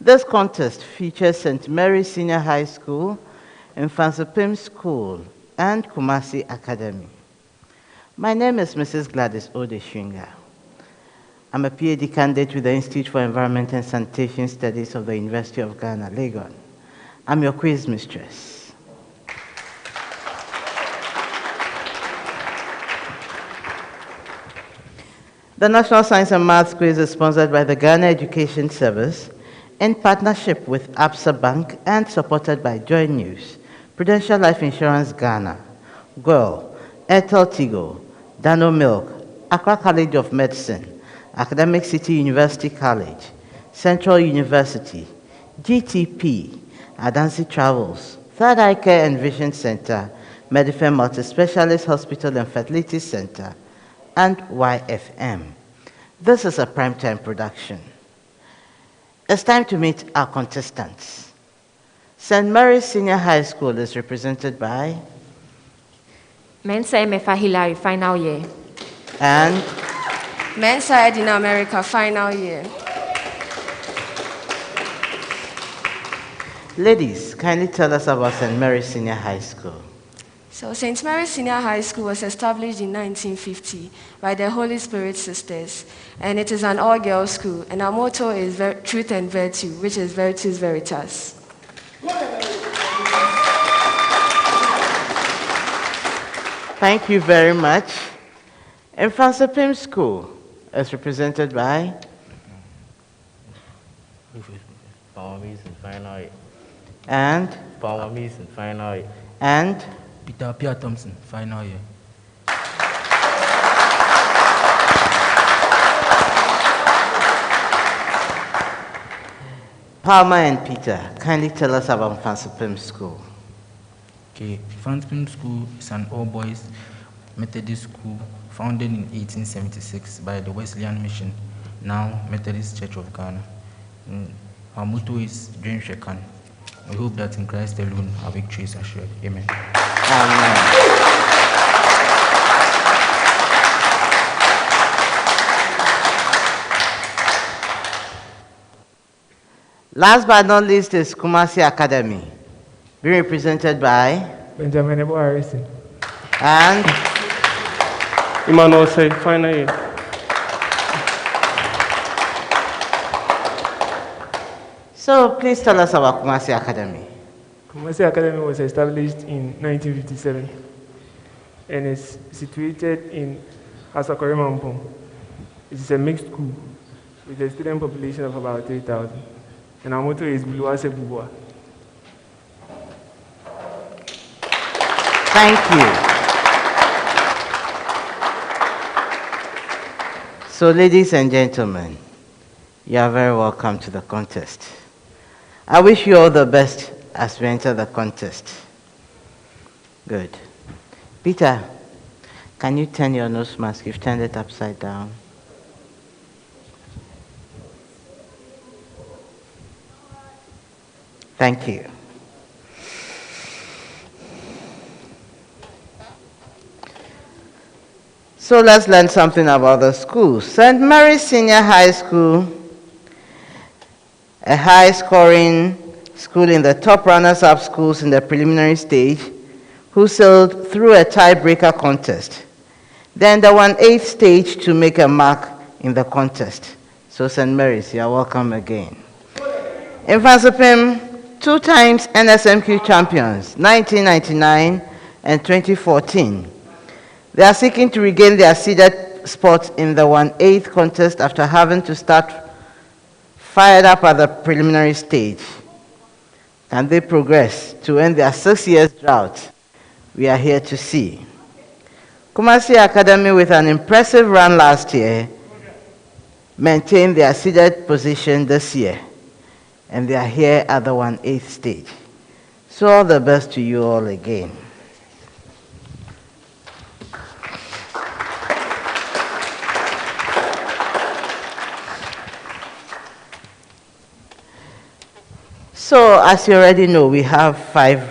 This contest features St. Mary's Senior High School, Mfantsipim School, and Kumasi Academy. My name is Mrs. Gladys Odeshinga. I'm a PhD candidate with the Institute for Environment and Sanitation Studies of the University of Ghana, Legon. I'm your quiz mistress. The National Science and Maths Quiz is sponsored by the Ghana Education Service in partnership with Absa Bank and supported by Joy News, Prudential Life Insurance Ghana, GOIL, Airtel Tigo, Dano Milk, Accra College of Medicine, Academic City University College, Central University, GTP, Adansi Travels, Third Eye Care and Vision Center, Medifair Multi-Specialist Hospital and Fertility Center, and YFM. This is a primetime production. It's time to meet our contestants. St. Mary's Senior High School is represented by Mensa Emefa Hilary, final year. And Mensa Edina America, final year. ladies, kindly tell us about St. Mary's Senior High School. So St. Mary's Senior High School was established in 1950 by the Holy Spirit Sisters, and it is an all-girls school, and our motto is truth and virtue, which is Virtus Veritas. Thank you very much. Mfantsipim School is represented by and and Peter Pierre Thompson, final year. Palmer and Peter, kindly tell us about Mfantsipim School. Okay, Mfantsipim School is an all-boys Methodist school founded in 1876 by the Wesleyan Mission, now Methodist Church of Ghana. Our motto is Dream Shekan. We hope that in Christ alone our victory is assured. Amen. Amen. Last but not least is Kumasi Academy, being represented by Benjamin Ebo Harrison. and Emmanuel say, final year. So please tell us about Kumasi Academy. Kumasi Academy was established in 1957 and is situated in Asakore Mampong. It is a mixed school with a student population of about 3,000. And our motto is Buluase Bubua. Thank you. So ladies and gentlemen, you are very welcome to the contest. I wish you all the best as we enter the contest. Good. Peter, can you turn your nose mask? You've turned it upside down. Thank you. So let's learn something about the school. St. Mary's Senior High School, a high-scoring school in the top runners-up schools in the preliminary stage, who sailed through a tiebreaker contest. Then the 1/8 stage to make a mark in the contest. So St. Mary's, you are welcome again. Mfantsipim, 2 times NSMQ champions, 1999 and 2014. They are seeking to regain their seeded spot in the 1/8 contest after having to start fired up at the preliminary stage. Can they progress to end their 6 years drought? We are here to see. Kumasi Academy, with an impressive run last year, maintained their seeded position this year, and they are here at the 1/8 stage. So all the best to you all again. So, as you already know, we have 5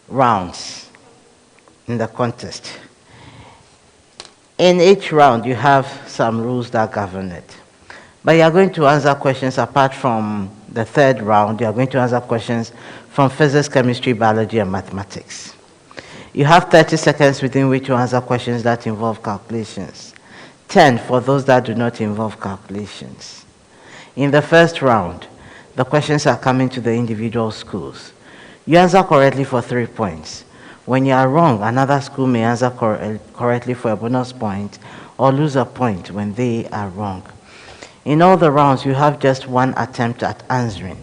rounds in the contest. In each round, you have some rules that govern it. But you are going to answer questions apart from the third round. You are going to answer questions from physics, chemistry, biology, and mathematics. You have 30 seconds within which to answer questions that involve calculations. 10 for those that do not involve calculations. In the first round, the questions are coming to the individual schools. You answer correctly for 3 points. When you are wrong, another school may answer correctly for a bonus point or lose a point when they are wrong. In all the rounds, you have just one attempt at answering.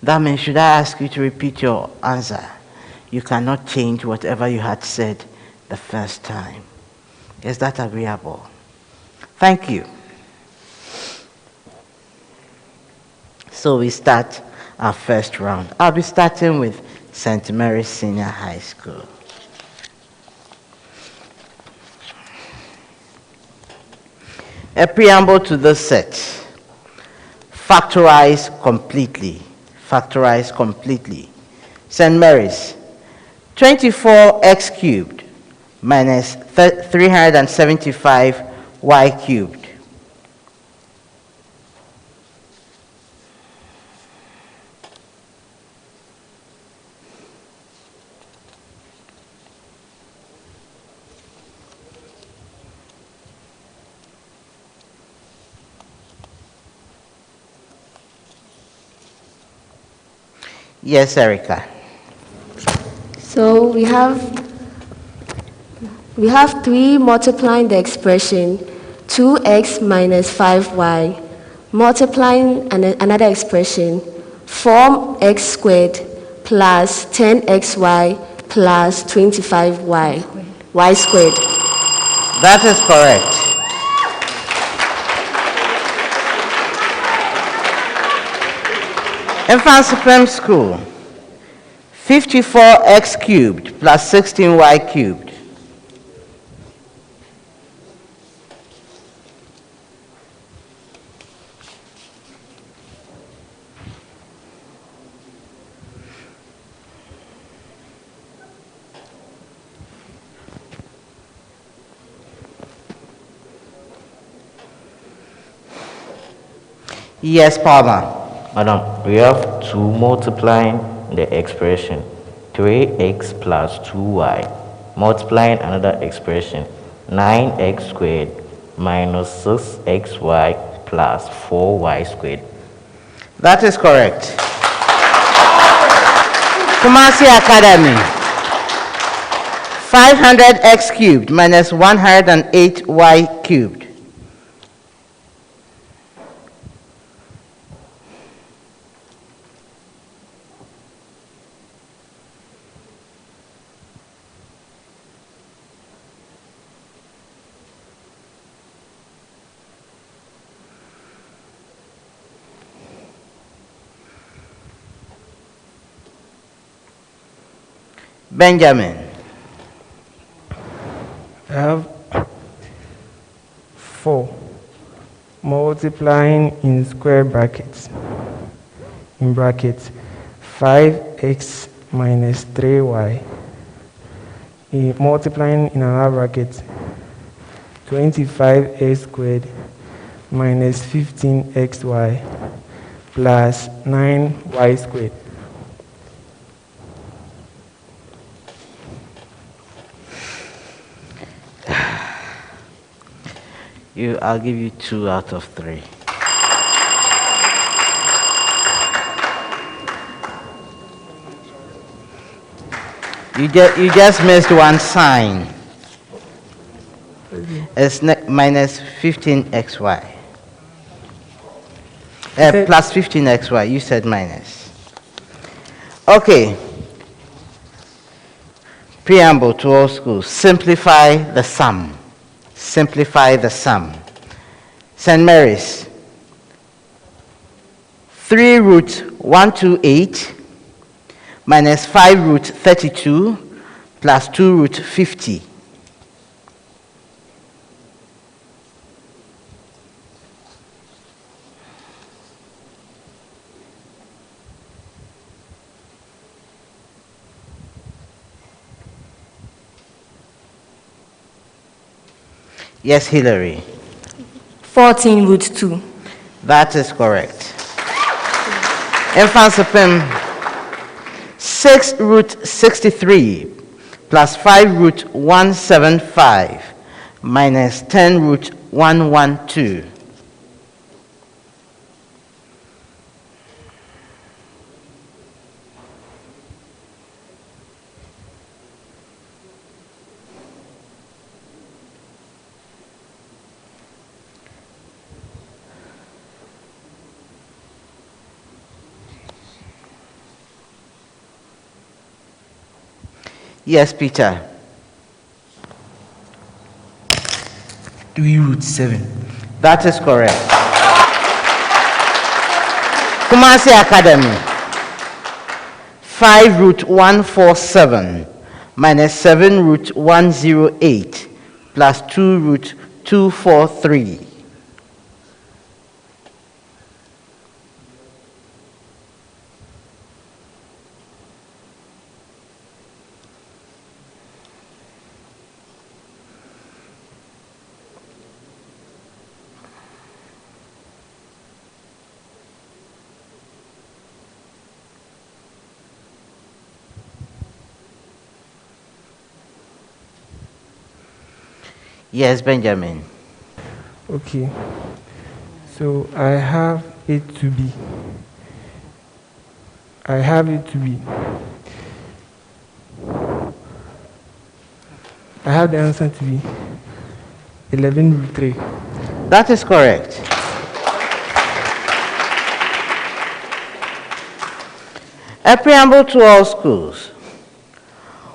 That means, should I ask you to repeat your answer, you cannot change whatever you had said the first time. Is that agreeable? Thank you. So we start our first round. I'll be starting with St. Mary's Senior High School. A preamble to this set. Factorize completely. Factorize completely. St. Mary's. 24x cubed minus 375y cubed. Yes, Erica. So we have 3 multiplying the expression 2x minus 5y, multiplying another expression 4x squared plus 10xy plus 25y, y squared. That is correct. Mfantsipim School. 54x cubed plus 16y cubed. Yes, Palmer. Madam, we have 2 multiplying the expression 3x plus 2y, multiplying another expression 9x squared minus 6xy plus 4y squared. That is correct. Kumasi Academy. 500x cubed minus 108y cubed. Benjamin. I have 4 multiplying in square brackets. In brackets, 5x minus 3y. Multiplying in another bracket, 25x squared minus 15xy plus 9y squared. I'll give you 2 out of 3. You just missed one sign. It's minus 15xy. Plus 15xy. You said minus. Okay. Preamble to all schools. Simplify the sum. Simplify the sum. St. Mary's. 3 root 128 minus 5 root 32 plus 2 root 50. Yes, Hillary. 14 root 2. That is correct. Mfantsipim, 6 root 63 plus 5 root 175 minus 10 root 112. Yes, Peter. 3 root 7. That is correct. Kumasi Academy, 5 root 147 minus 7 root 108 plus 2 root 243. Yes, Benjamin. Okay. So I have it to be. I have it to be. I have the answer to be 11 root 3. That is correct. A preamble to all schools.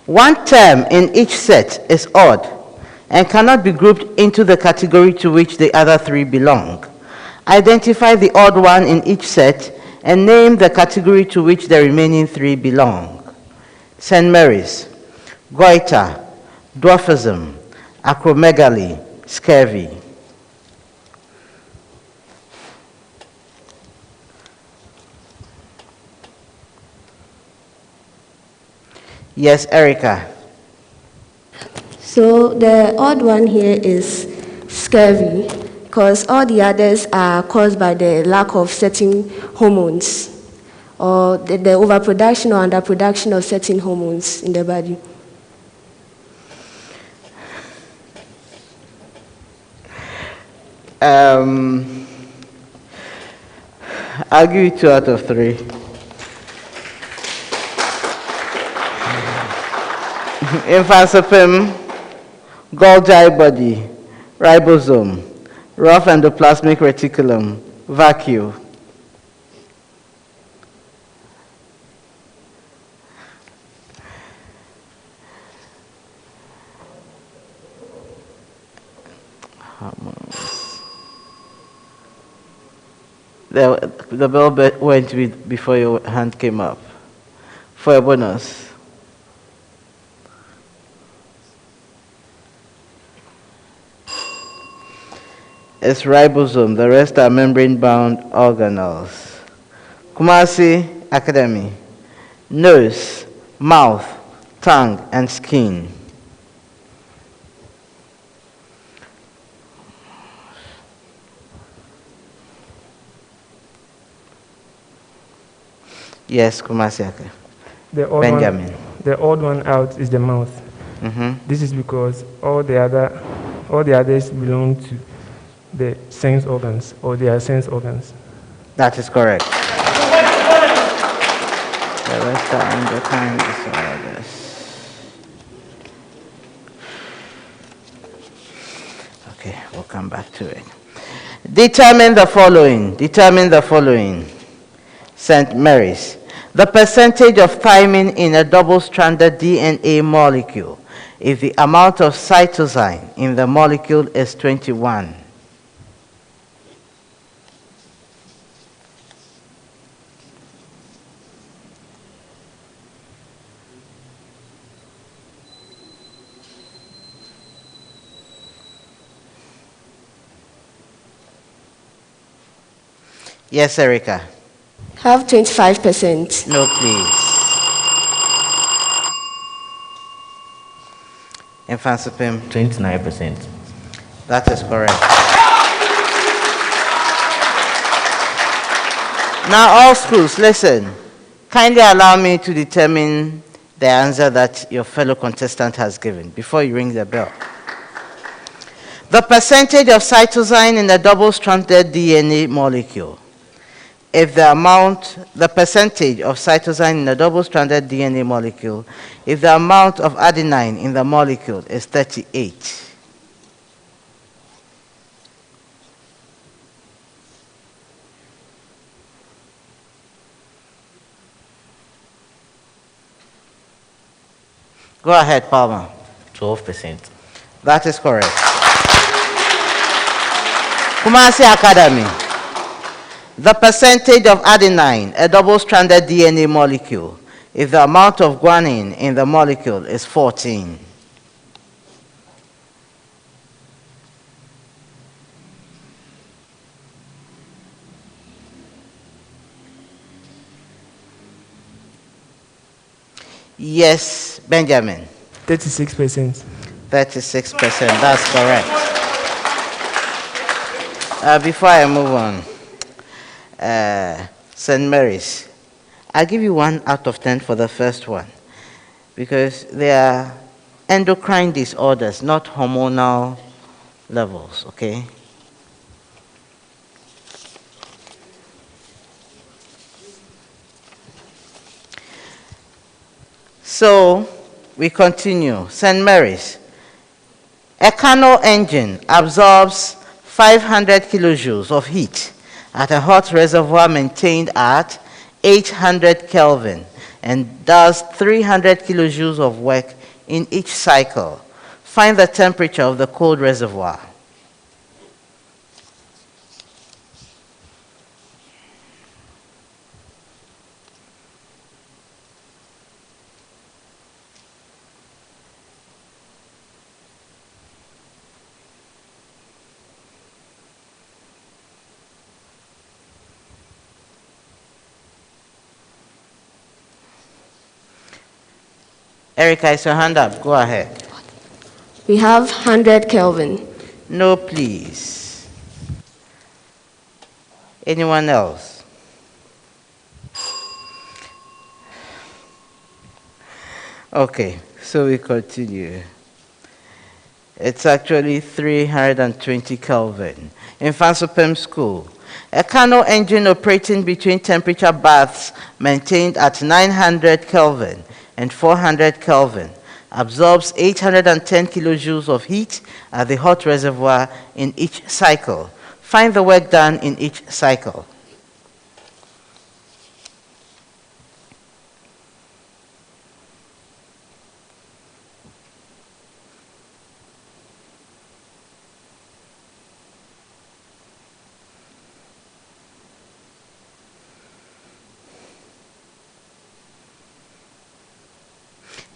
One term in each set is odd and cannot be grouped into the category to which the other three belong. Identify the odd one in each set and name the category to which the remaining three belong. St. Mary's, goiter, dwarfism, acromegaly, scurvy. Yes, Erica. So the odd one here is scurvy, because all the others are caused by the lack of certain hormones, or the overproduction or underproduction of certain hormones in the body. I'll give you 2 out of 3. Mfantsipim, Golgi body, ribosome, rough endoplasmic reticulum, vacuole. The bell went before your hand came up. For a bonus. It's ribosome. The rest are membrane-bound organelles. Kumasi Academy. Nose, mouth, tongue, and skin. Yes, Kumasi Academy. Benjamin. The odd one out is the mouth. This is because all the others belong to the sense organs, or they are sense organs. That is correct. The rest are endocrine disorders. Okay, we'll come back to it. Determine the following. Determine the following. St. Mary's. The percentage of thymine in a double-stranded DNA molecule if the amount of cytosine in the molecule is 21. Yes, Erica. Have 25%. No, please. Mfantsipim. 29%. That is correct. Now, all schools, listen. Kindly allow me to determine the answer that your fellow contestant has given before you ring the bell. The percentage of cytosine in the double-stranded DNA molecule. If the percentage of cytosine in the double-stranded DNA molecule, if the amount of adenine in the molecule is 38. Go ahead, Palmer. 12%. That is correct. Kumasi Academy. The percentage of adenine, a double-stranded DNA molecule, if the amount of guanine in the molecule is 14. Yes, Benjamin. 36%. 36%, that's correct. Before I move on, St. Mary's, I'll give you 1 out of 10 for the first one because they are endocrine disorders, not hormonal levels, okay? So, we continue. St. Mary's. A Carnot engine absorbs 500 kilojoules of heat at a hot reservoir maintained at 800 Kelvin and does 300 kilojoules of work in each cycle. Find the temperature of the cold reservoir. Erica, is your hand up? Go ahead. We have 100 Kelvin. No, please. Anyone else? Okay, so we continue. It's actually 320 Kelvin. In Mfantsipim School, a Carnot engine operating between temperature baths maintained at 900 Kelvin and 400 Kelvin absorbs 810 kilojoules of heat at the hot reservoir in each cycle. Find the work done in each cycle.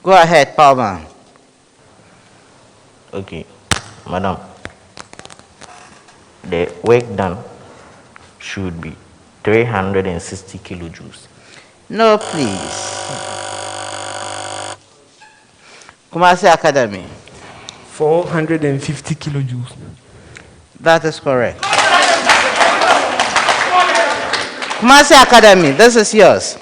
Go ahead, Palmer. Okay, madam. The work done should be 360 kilojoules. No, please. Kumasi Academy. 450 kilojoules. That is correct. Kumasi Academy, this is yours.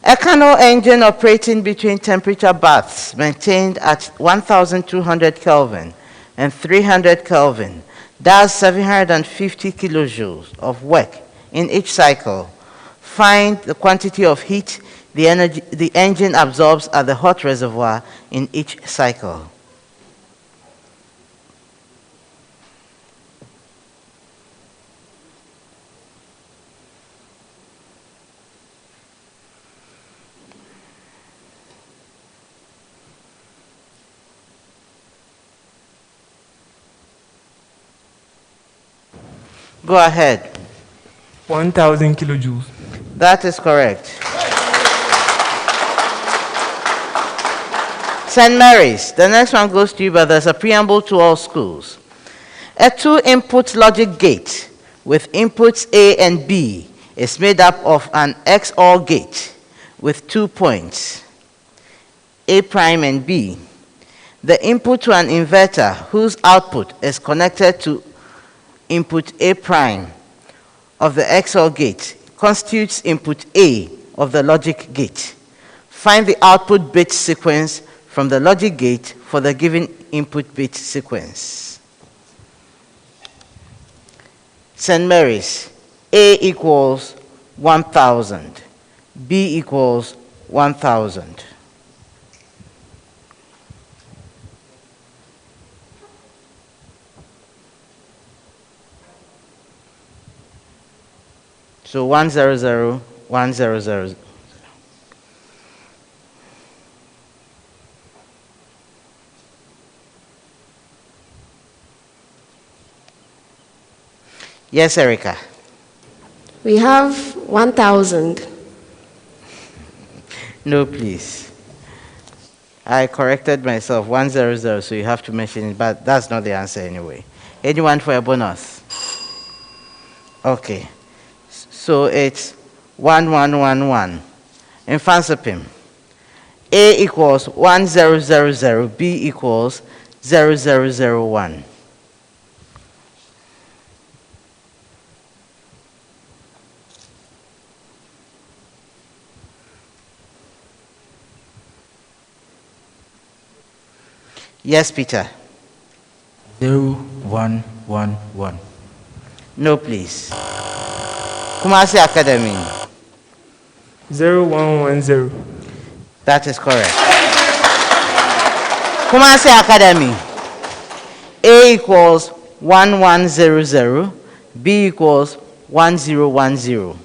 A Carnot engine operating between temperature baths maintained at 1200 Kelvin and 300 Kelvin does 750 kilojoules of work in each cycle. Find the quantity of heat the engine absorbs at the hot reservoir in each cycle. Go ahead. 1000 kilojoules. That is correct. St. Mary's, the next one goes to you, but there's a preamble to all schools. A 2-input logic gate with inputs A and B is made up of an XOR gate with 2 points, A prime and B. The input to an inverter whose output is connected to input A prime of the XOR gate constitutes input A of the logic gate. Find the output bit sequence from the logic gate for the given input bit sequence. St. Mary's, A equals 1,000, B equals 1,000. So 100, 100. Yes, Erica. We have 1,000. No, please. I corrected myself. 100, so you have to mention it, but that's not the answer anyway. Anyone for a bonus? Okay. So it's 1111. Mfantsipim. A equals 1000, B equals 0001. Yes, Peter. 0111. No, please. Kumasi Academy. 0110. That is correct. Kumasi Academy. A equals 1100, B equals 1010.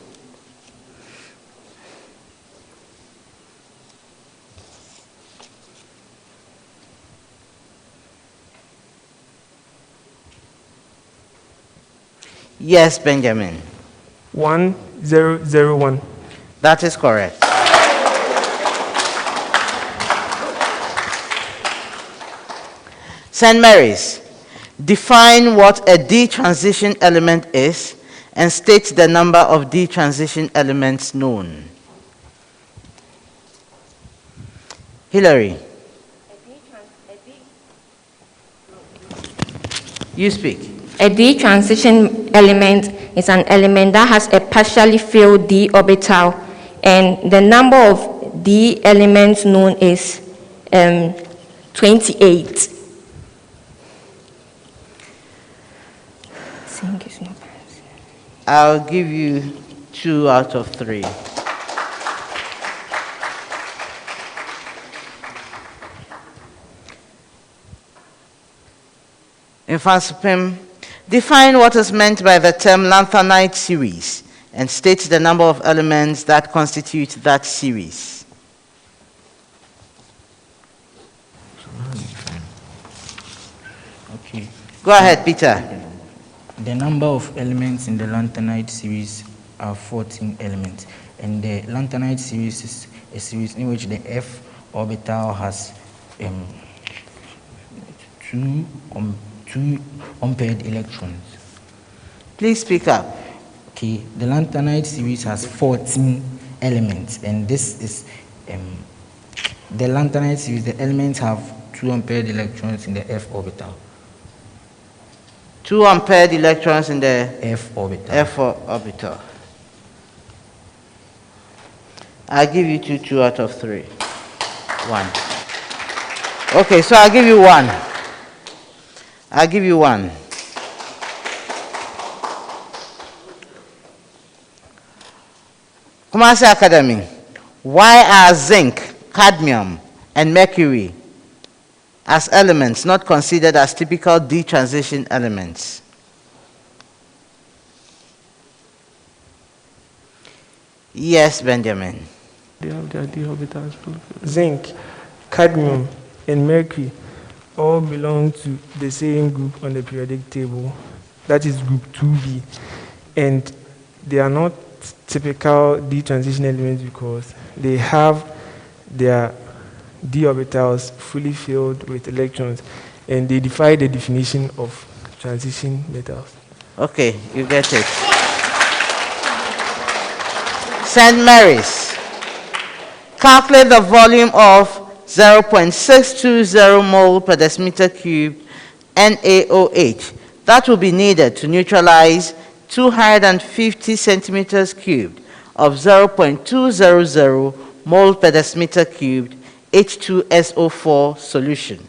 Yes, Benjamin. 1001. That is correct. St. Mary's, define what a D transition element is and state the number of D transition elements known. Hillary. You speak. A D transition element is an element that has a partially filled D orbital, and the number of D elements known is 28. I'll give you 2 out of 3. Mfantsipim, define what is meant by the term lanthanide series and state the number of elements that constitute that series. Okay. Go ahead, Peter. The number of elements in the lanthanide series are 14 elements, and the lanthanide series is a series in which the f orbital has two unpaired electrons. Please speak up. Okay, the lanthanide series has 14 elements, and this is the lanthanide series. The elements have 2 unpaired electrons in the f orbital. 2 unpaired electrons in the F orbital. F orbital. I'll give you 2 out of 3. 1. Okay, so I'll give you 1. I'll give you 1. Kumasi Academy. Why are zinc, cadmium, and mercury as elements not considered as typical D transition elements? Yes, Benjamin. They have their D orbitals. Zinc, cadmium, and mercury all belong to the same group on the periodic table. That is group 2b. And they are not typical D transition elements because they have their D orbitals fully filled with electrons, and they defy the definition of transition metals. Okay, you get it. St. Mary's. Calculate the volume of 0.620 mole per decimeter cubed NaOH that will be needed to neutralize 250 centimeters cubed of 0.200 mole per decimeter cubed H2SO4 solution.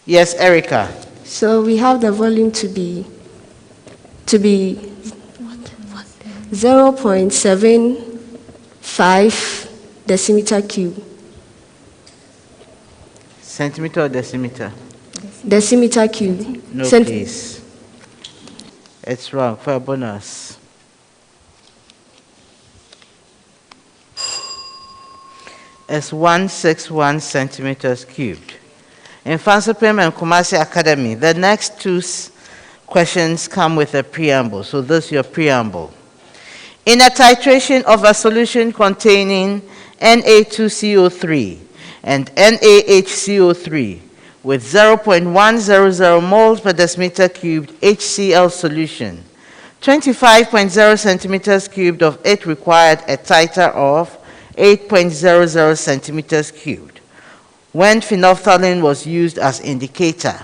Yes, Erica. So we have the volume to be 0.75 decimeter cube. Centimeter or decimeter? Decimeter cube. No, please. It's wrong. For a bonus. It's 161 centimeters cubed. In Mfantsipim and Kumasi Academy, the next two questions come with a preamble. So this is your preamble. In a titration of a solution containing Na2CO3 and NaHCO3 with 0.100 moles per decimeter cubed HCl solution, 25.0 centimeters cubed of it required a titer of 8.00 centimeters cubed when phenolphthalein was used as indicator.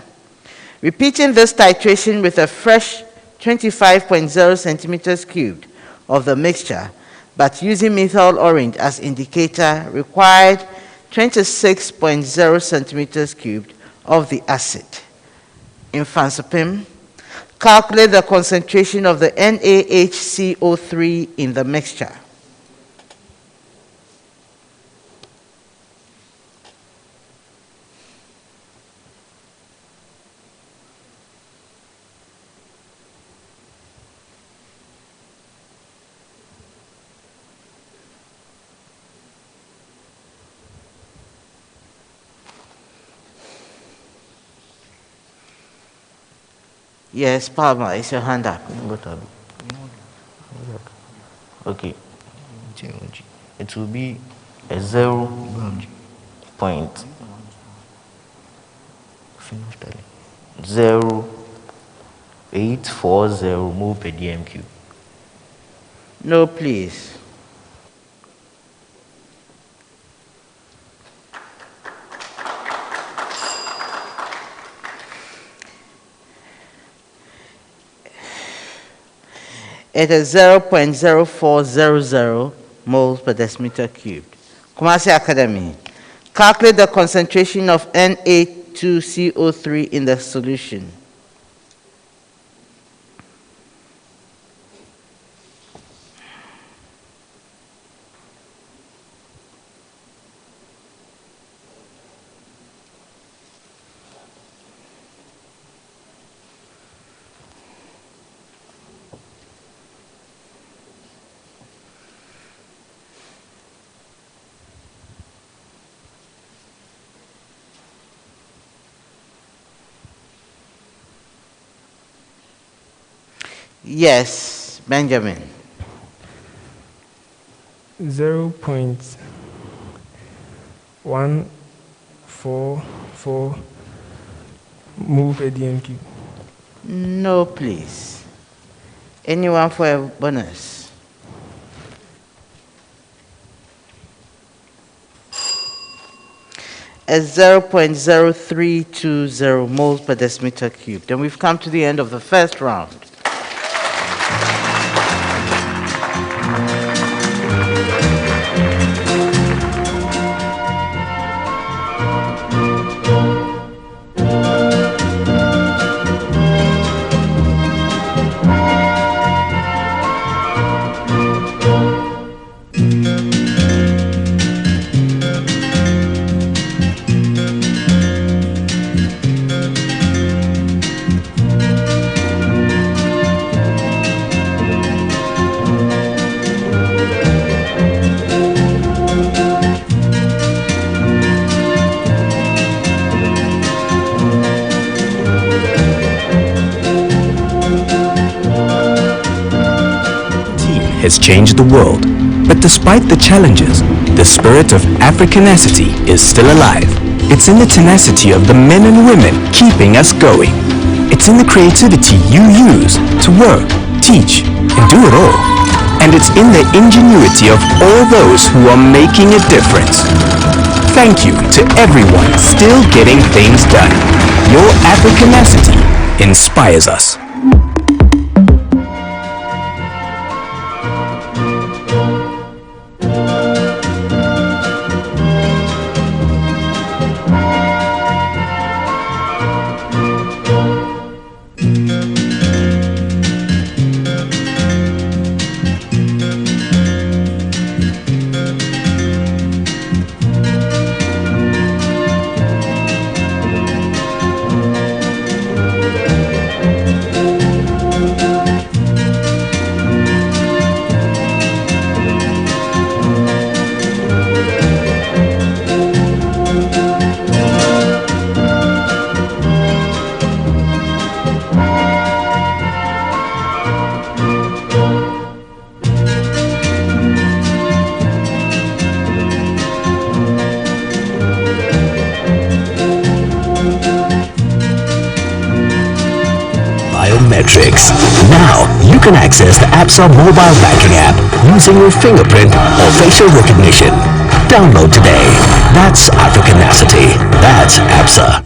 Repeating this titration with a fresh 25.0 centimeters cubed of the mixture, but using methyl orange as indicator, required 26.0 centimeters cubed of the acid. In Mfantsipim, calculate the concentration of the NaHCO3 in the mixture. Yes, Palmer, it's your hand up. Okay. It will be a 0.0840 mole per dm cube. No, please. It is 0.0400 moles per decimeter cubed. Kumasi Academy. Calculate the concentration of Na2CO3 in the solution. Yes, Benjamin. 0.144 mole per dm cube. No, please. Anyone for a bonus? A 0.0320 moles per decimeter cubed. And we've come to the end of the first round. has changed the world. But despite the challenges, the spirit of Africanacity is still alive. It's in the tenacity of the men and women keeping us going. It's in the creativity you use to work, teach, and do it all. And it's in the ingenuity of all those who are making a difference. Thank you to everyone still getting things done. Your Africanacity inspires us. Biometrics. Now you can access the ABSA mobile banking app using your fingerprint or facial recognition. Download today. That's Africanacity. That's ABSA.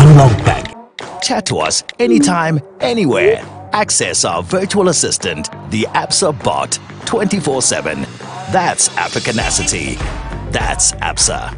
Unlock bank. Chat to us anytime, anywhere. Access our virtual assistant, the ABSA bot, 24/7. That's Africanacity. That's ABSA.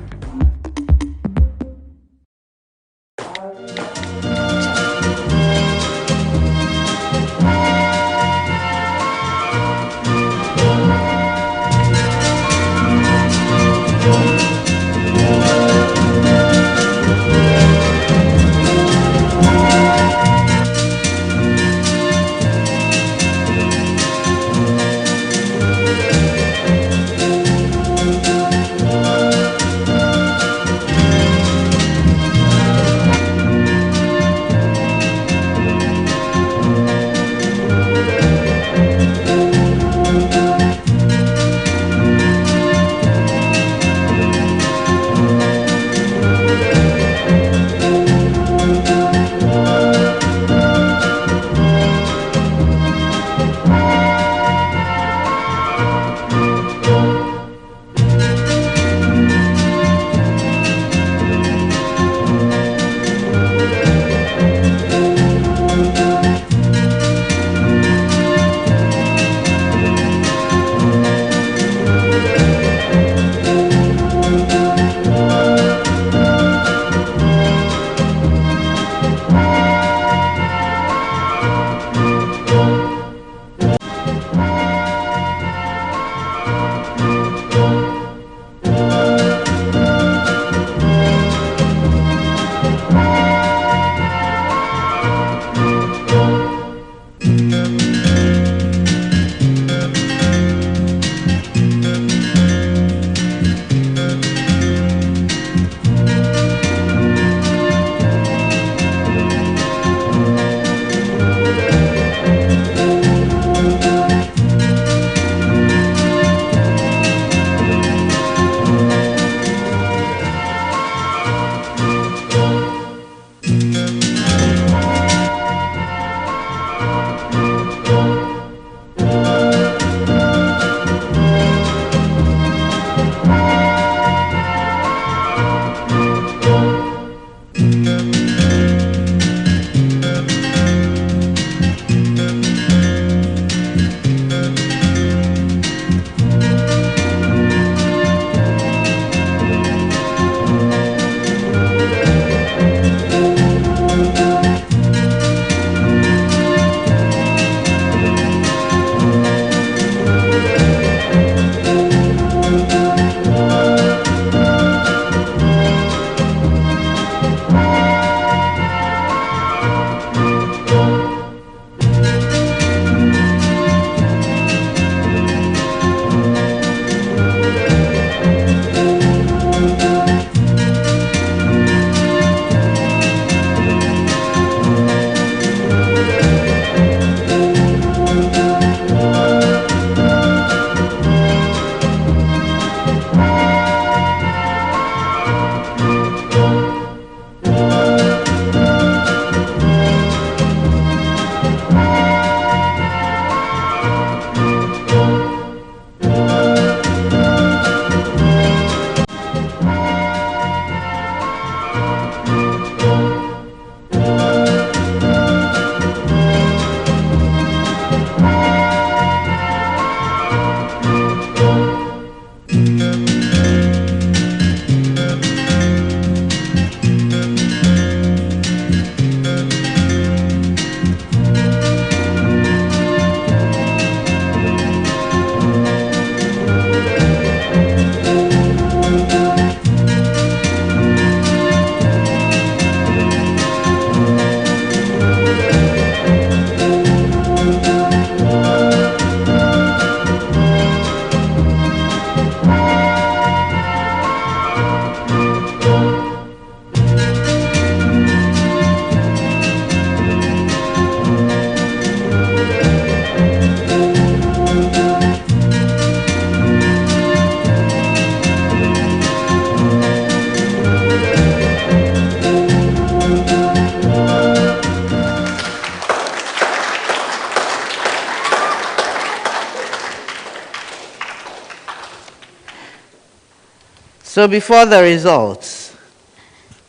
So before the results,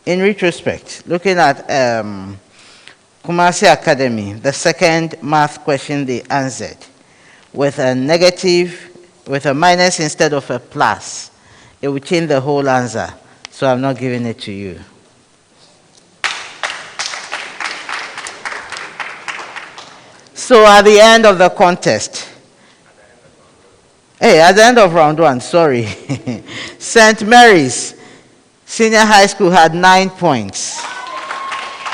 in retrospect, looking at Kumasi Academy, the second math question they answered with a negative, with a minus instead of a plus, it would change the whole answer. So I'm not giving it to you. So at the end of the contest, at the end of round one, sorry, St. Mary's Senior High School had 9 points.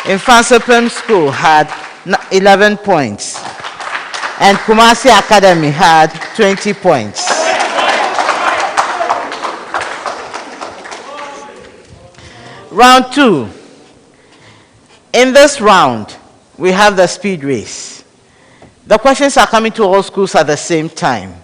Mfantsipim School had 11 points. And Kumasi Academy had 20 points. Round 2. In this round, we have the speed race. The questions are coming to all schools at the same time.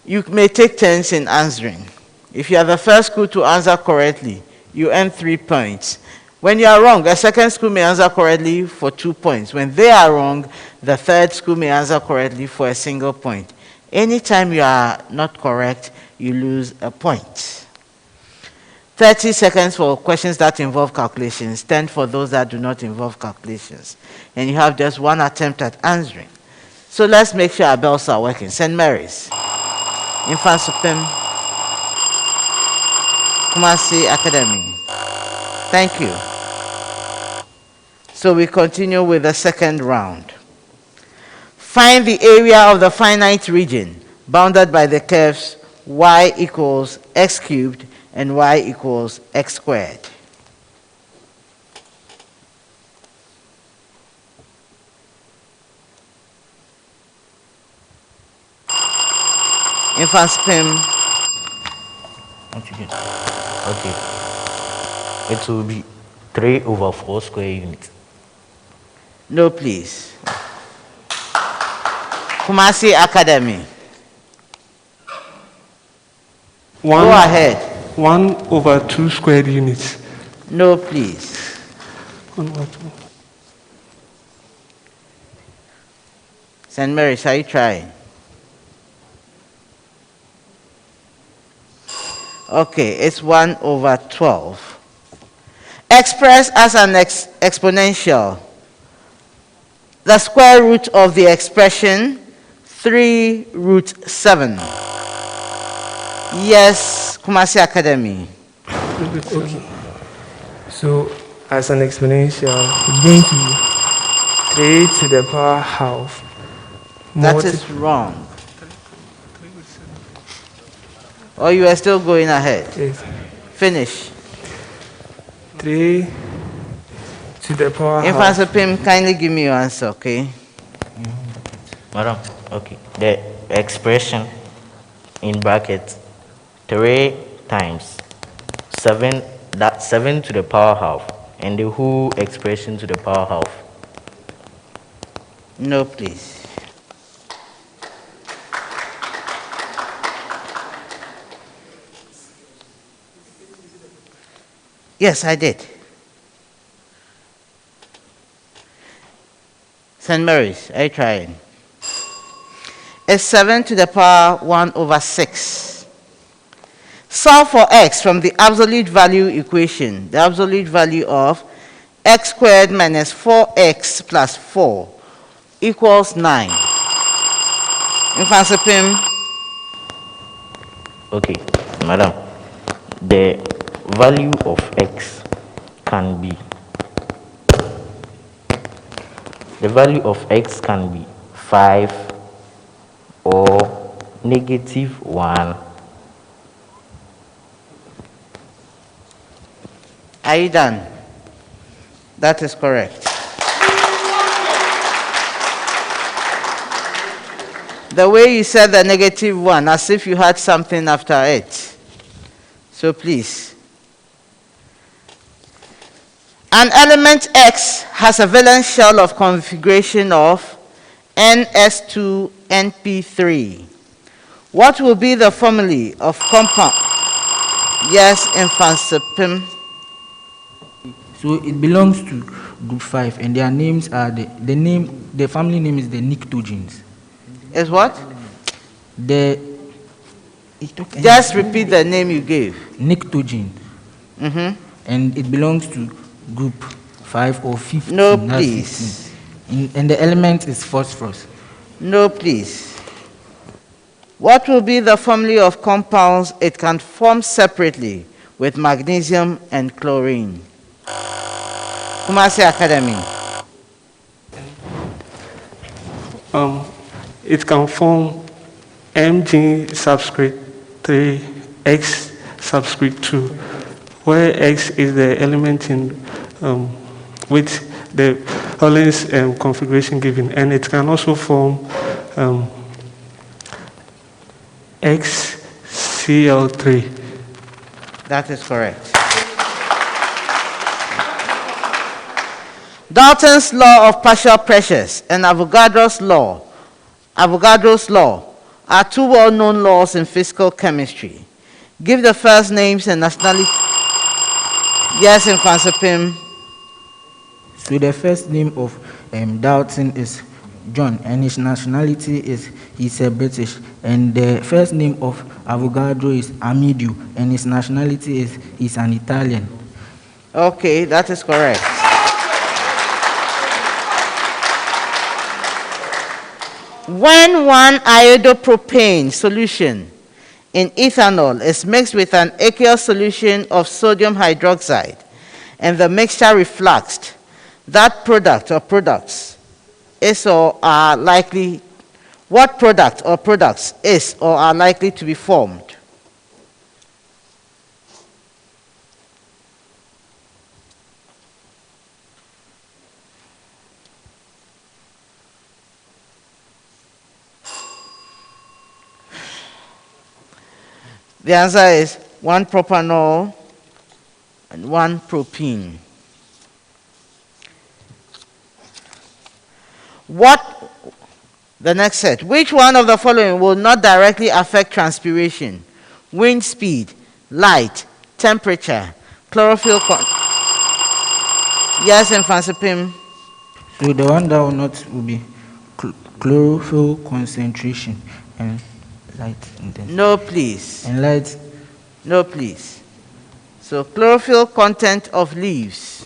You may take turns in answering. If you are the first school to answer correctly, you earn 3 points. When you are wrong, a second school may answer correctly for 2 points. When they are wrong, the third school may answer correctly for a single point. Anytime you are not correct, you lose a point. 30 seconds for questions that involve calculations, 10 for those that do not involve calculations. And you have just 1 attempt at answering. So let's make sure our bells are working. St. Mary's, Mfantsipim, Kumasi Academy. Thank you. So we continue with the second round. Find the area of the finite region bounded by the curves y equals x cubed and y equals x squared. Mfantsipim. What you get? Okay. It will be 3 over 4 square units. No, please. Kumasi Academy. Go ahead. 1 over 2 squared units. No, please. 1 over 2. St. Mary's, are you trying? Okay, it's 1 over 12. Expressed as an exponential, the square root of the expression 3 root 7. Yes, Kumasi Academy. Okay. So, as an exponential, it's going to be 3 to the power half. That is wrong. Or you are still going ahead? Yes. Finish. 3 to the power half. Mfantsipim, kindly give me your answer, okay? Madam, okay. The expression in brackets 3 times 7, that's 7 to the power half, and the whole expression to the power half. No, please. Yes, I did. St. Mary's, are you trying? It's 7 to the power 1 over 6. Solve for x from the absolute value equation. The absolute value of x squared minus 4x plus 4 equals 9. Mfantsipim. Okay, madam. The value of x can be, the value of x can be 5 or -1. Are you done? That is correct. The way you said the -1, as if you had something after it. So please. An element X has a valence shell of configuration of NS2 NP3. What will be the formulae of compound? Yes, Mfantsipim. So it belongs to group 5, and their names are the family name is the Nictogenes. Is what? The Just repeat the name you gave. Nictogen. And it belongs to group 5 or 15. No, that's please. 15. And the element is phosphorus. No, please. What will be the family of compounds it can form separately with magnesium and chlorine? Kumasi Academy. It can form Mg subscript 3, X subscript 2, where X is the element in with the Holland's configuration given, and it can also form XCl3. That is correct. Dalton's law of partial pressures and Avogadro's law are two well-known laws in physical chemistry. Give the first names and nationality. Yes, Mfantsipim. So the first name of Dalton is John, and his nationality is he's a British. And the first name of Avogadro is Amidio, and his nationality is he's an Italian. Okay, that is correct. When one iodopropane solution in ethanol is mixed with an aqueous solution of sodium hydroxide and the mixture refluxed, that product or products is or are likely, what product or products is or are likely to be formed? The answer is 1 propanol and 1 propene. The next set. Which one of the following will not directly affect transpiration? Wind speed, light, temperature, chlorophyll. Yes, Mfantsipim. So the one that will not will be chlorophyll concentration and light intensity. No, please. And light. No, please. So chlorophyll content of leaves.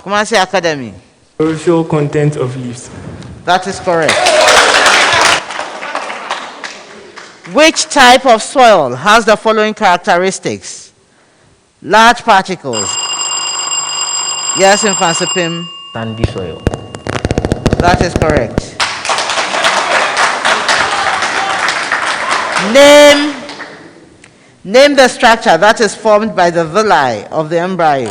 Kumasi Academy. Chlorophyll content of leaves. That is correct. Which type of soil has the following characteristics? Large particles. Yes, Mfantsipim. Sandy soil. That is correct. Name the structure that is formed by the villi of the embryo.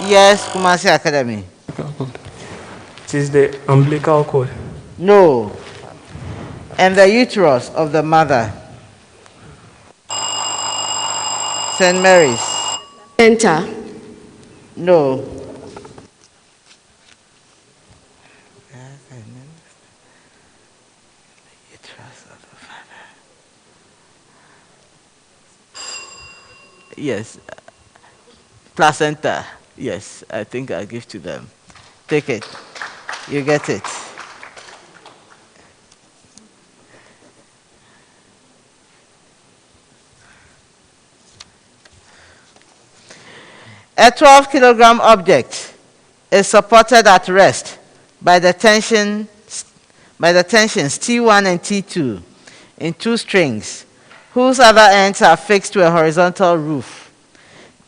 Yes, Kumasi Academy. It is the umbilical cord. No. And the uterus of the mother. St. Mary's. Enter. No. Yes. Placenta. Yes, I think I'll give to them. Take it. You get it. A 12-kilogram object is supported at rest by the tensions T1 and T2 in 2 strings, whose other ends are fixed to a horizontal roof.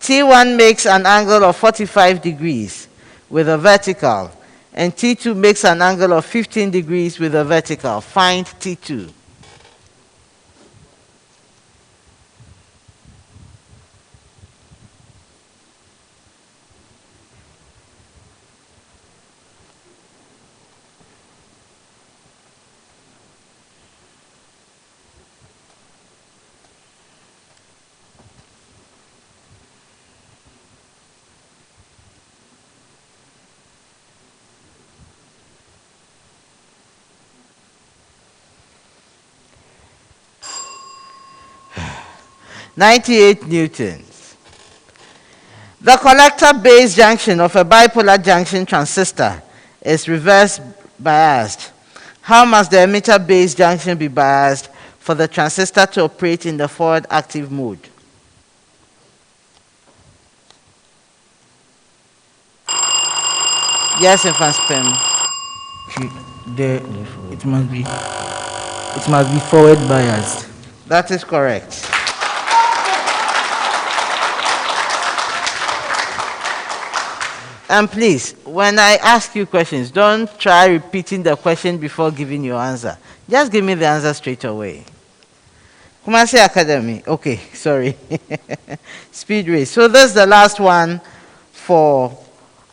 T1 makes an angle of 45 degrees with a vertical, and T2 makes an angle of 15 degrees with a vertical. Find T2. (98 newtons). The collector base junction of a bipolar junction transistor is reverse biased. How must the emitter base junction be biased for the transistor to operate in the forward active mode? Yes, Mfantsipim. It must be forward biased. That is correct. And please, when I ask you questions, don't try repeating the question before giving your answer. Just give me the answer straight away. Kumasi Academy. Okay, sorry. Speed race. So this is the last one for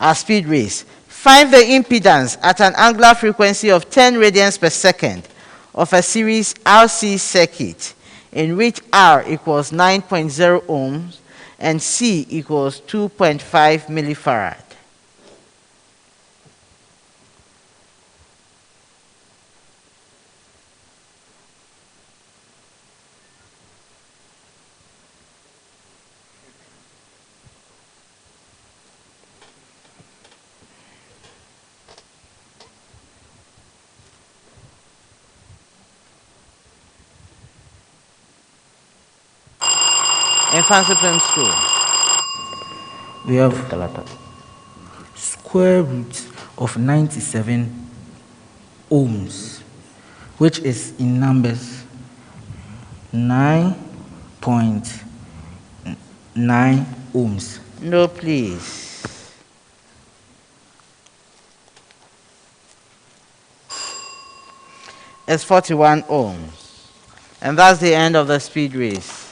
our speed race. Find the impedance at an angular frequency of 10 radians per second of a series RC circuit in which R equals 9.0 ohms and C equals 2.5 millifarad. Mfantsipim School. We have square root of 97 ohms, which is in numbers 9.9 ohms. No, please. It's 41 ohms. And that's the end of the speed race.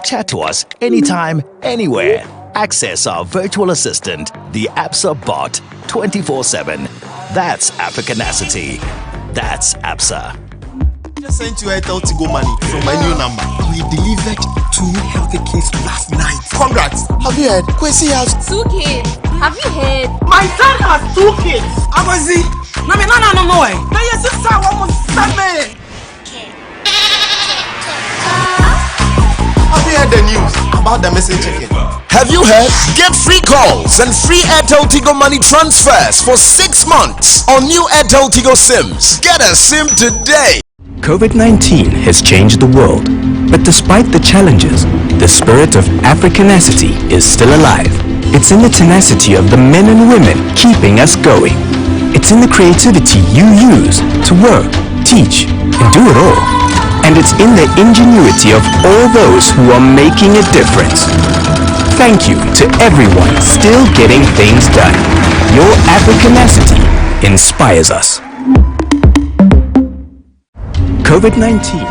Chat to us anytime, anywhere. Access our virtual assistant, the APSA bot, 24/7. That's Africanacity. That's APSA. Just sent you Airtel to go money from my new number. We delivered 2 healthy kids last night. Congrats! Have you heard? Kwesi has 2 kids. Have you heard? My son has 2 kids. Abazi. No. Now your sister almost 7. Have you heard the news about the message checking? Have you heard? Get free calls and free Airtel Tigo money transfers for 6 months on new Airtel Tigo SIMs. Get a SIM today. COVID-19 has changed the world, but despite the challenges, the spirit of Africanacity is still alive. It's in the tenacity of the men and women keeping us going. It's in the creativity you use to work, teach, and do it all. And it's in the ingenuity of all those who are making a difference. Thank you to everyone still getting things done. Your Africanacity inspires us. COVID-19.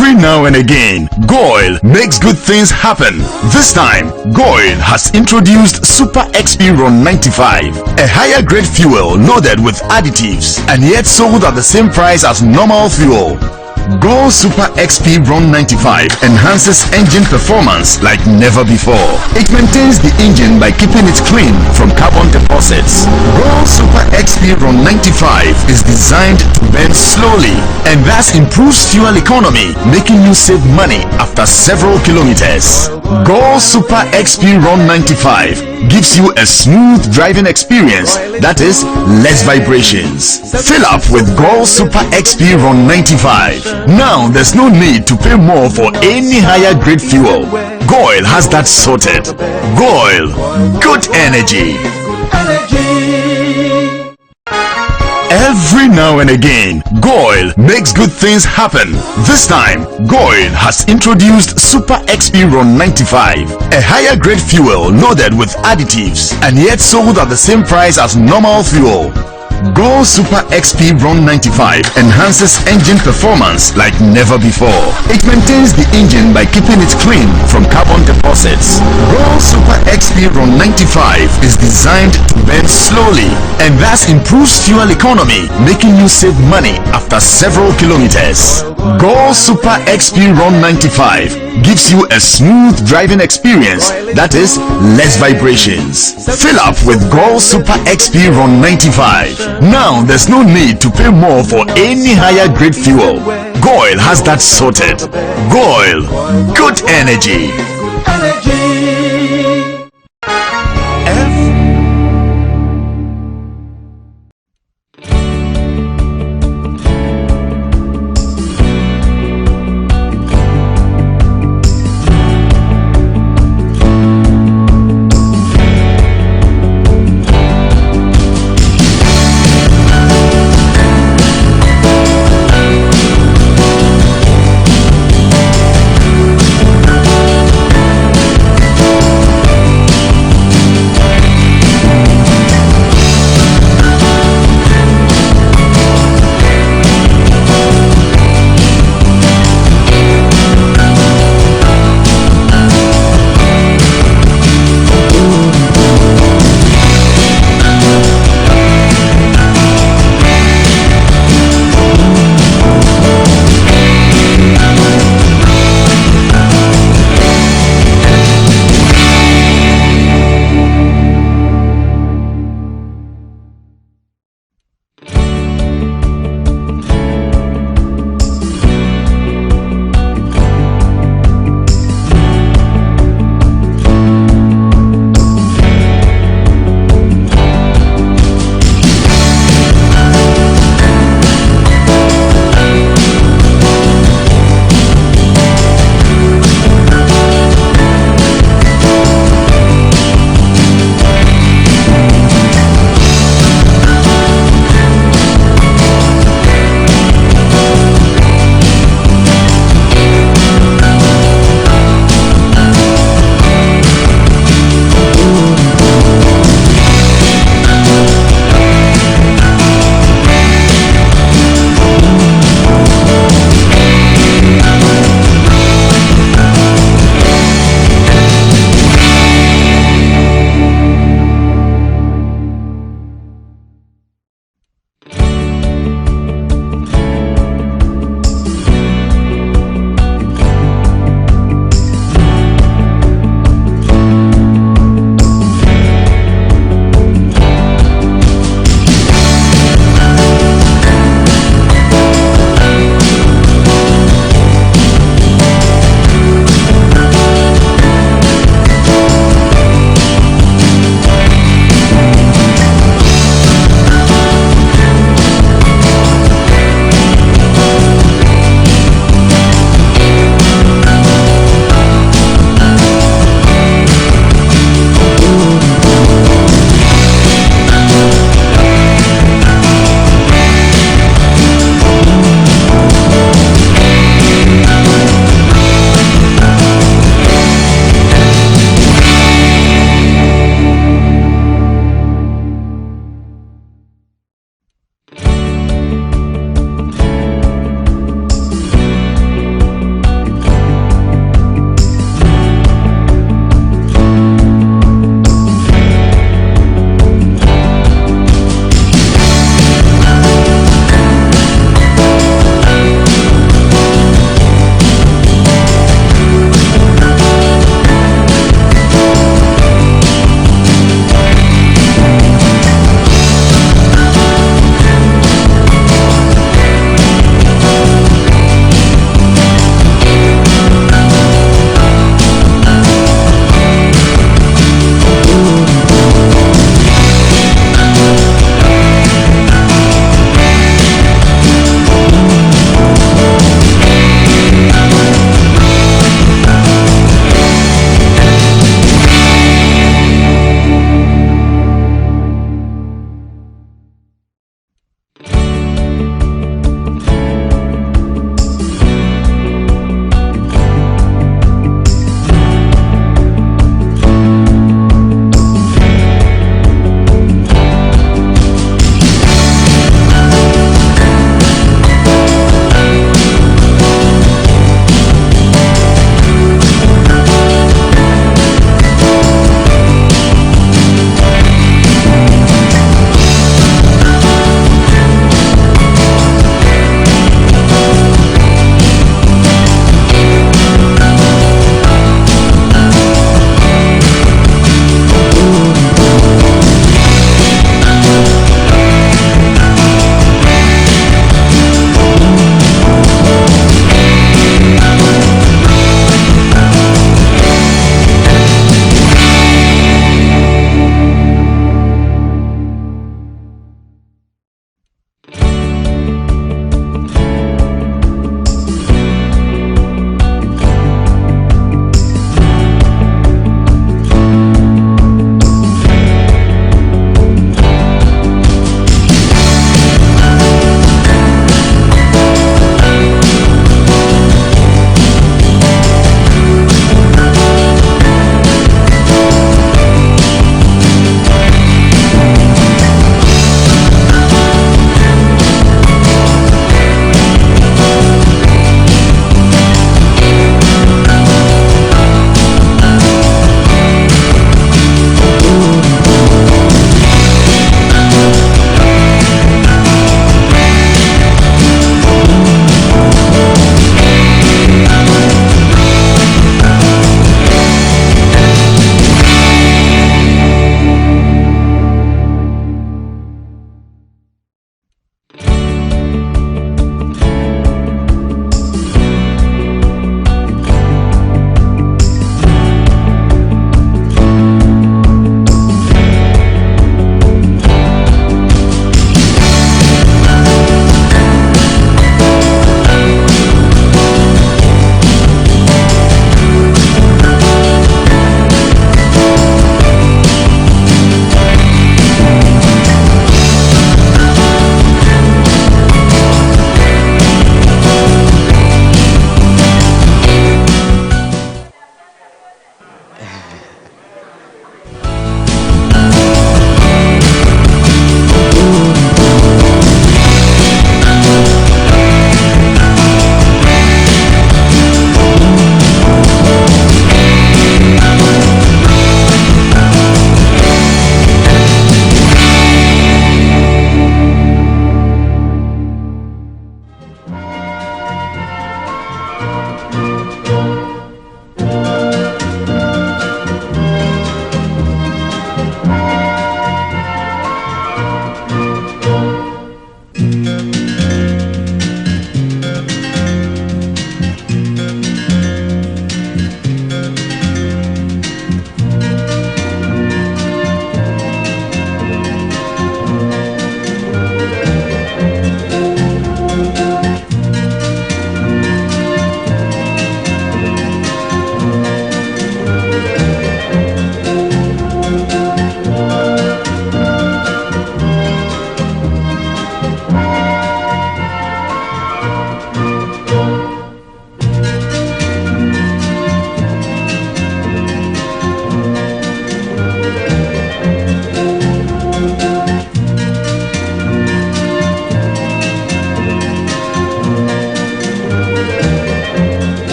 Every now and again, Goil makes good things happen. This time, Goil has introduced Super XP Ron 95, a higher grade fuel loaded with additives and yet sold at the same price as normal fuel. Goil Super XP Ron 95 enhances engine performance like never before. It maintains the engine by keeping it clean from carbon deposits. Goil Super XP Ron 95 is designed to burn slowly and thus improves fuel economy, making you save money after several kilometers. Goil Super XP Ron 95 gives you a smooth driving experience, that is, less vibrations. Fill up with Goil Super XP Ron 95. Now there's no need to pay more for any higher grade fuel. Goil has that sorted. Goil, good energy. Every now and again, Goil makes good things happen. This time, Goil has introduced Super XP Ron 95, a higher grade fuel loaded with additives and yet sold at the same price as normal fuel. Goil Super XP Ron 95 enhances engine performance like never before. It maintains the engine by keeping it clean from carbon deposits. Goil Super XP Ron 95 is designed to burn slowly and thus improves fuel economy, making you save money after several kilometers. Goil Super XP Ron 95 gives you a smooth driving experience, that is, less vibrations. Fill up with Goil Super XP Ron 95. Now there's no need to pay more for any higher grade fuel. Goil has that sorted. Goil, good energy.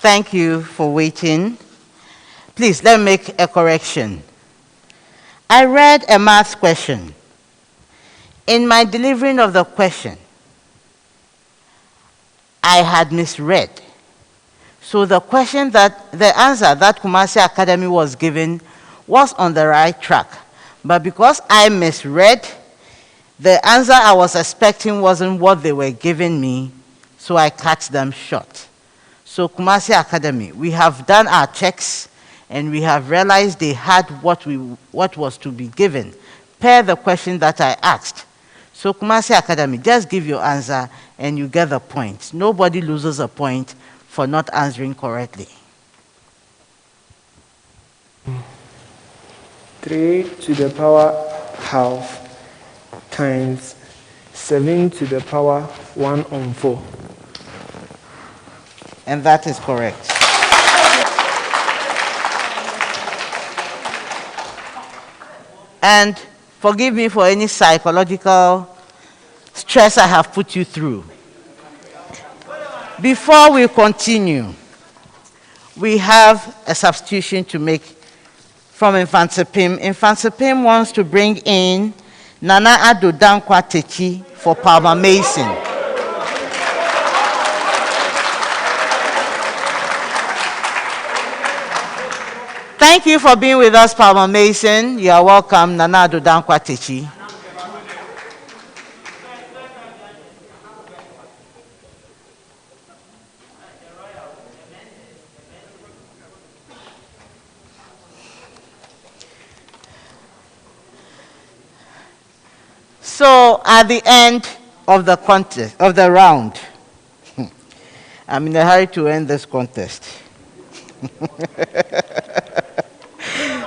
Thank you for waiting. Please, let me make a correction. I read a math question. In my delivering of the question, I had misread. So the answer that Kumasi Academy was given was on the right track. But because I misread, the answer I was expecting wasn't what they were giving me, so I cut them short. So Kumasi Academy, we have done our checks and we have realized they had what was to be given per the question that I asked. So Kumasi Academy, just give your answer and you get the point. Nobody loses a point for not answering correctly. 3 to the power half times 7 to the power 1 on 4. And that is correct. And forgive me for any psychological stress I have put you through. Before we continue, we have a substitution to make from Mfantsipim. Mfantsipim wants to bring in Nana Ado Dankwa Techi for Palmer Mason. Thank you for being with us, Palmer Mason. You are welcome, Nana Ado Dankwa Techi. So at the end of the contest, of the round, I'm in a hurry to end this contest.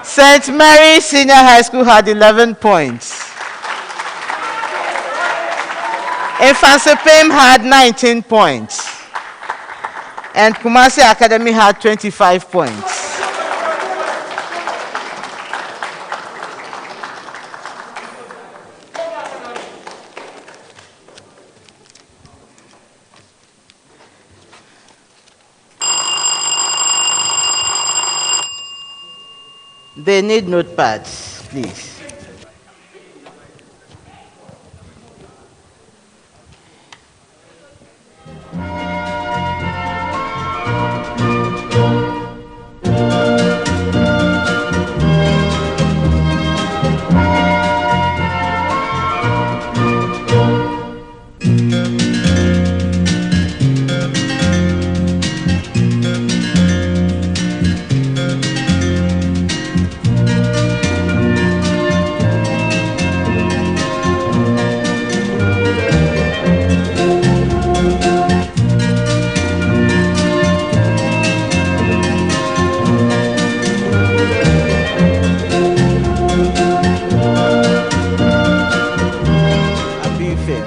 St. Mary's Senior High School had 11 points. Mfantsipim had 19 points. And Kumasi Academy had 25 points. They need notepads, please.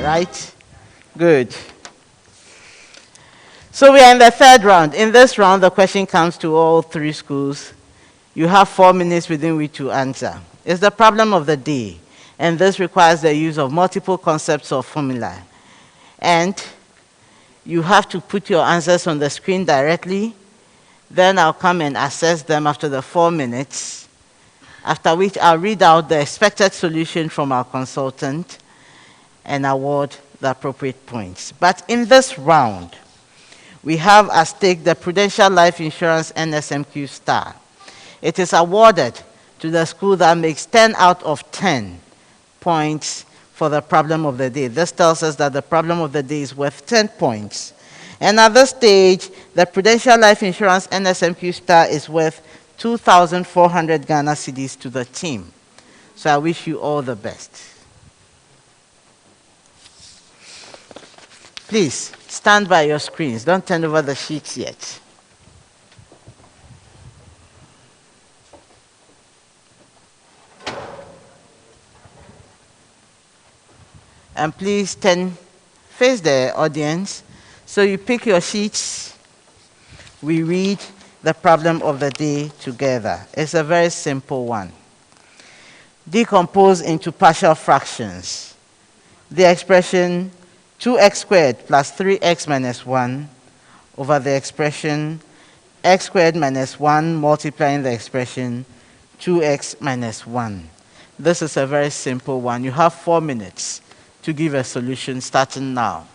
Right? Good. So we are in the third round. In this round, the question comes to all three schools. You have 4 minutes within which to answer. It's the problem of the day, and this requires the use of multiple concepts or formula. And you have to put your answers on the screen directly. Then I'll come and assess them after the 4 minutes, after which I'll read out the expected solution from our consultant and award the appropriate points. But in this round, we have at stake the Prudential Life Insurance NSMQ Star. It is awarded to the school that makes 10 out of 10 points for the problem of the day. This tells us that the problem of the day is worth 10 points. And at this stage, the Prudential Life Insurance NSMQ Star is worth 2,400 Ghana cedis to the team. So I wish you all the best. Please, stand by your screens. Don't turn over the sheets yet. And please face the audience. So you pick your sheets. We read the problem of the day together. It's a very simple one. Decompose into partial fractions. The expression 2x squared plus 3x minus 1 over the expression x squared minus 1 multiplying the expression 2x minus 1. This is a very simple one. You have 4 minutes to give a solution starting now.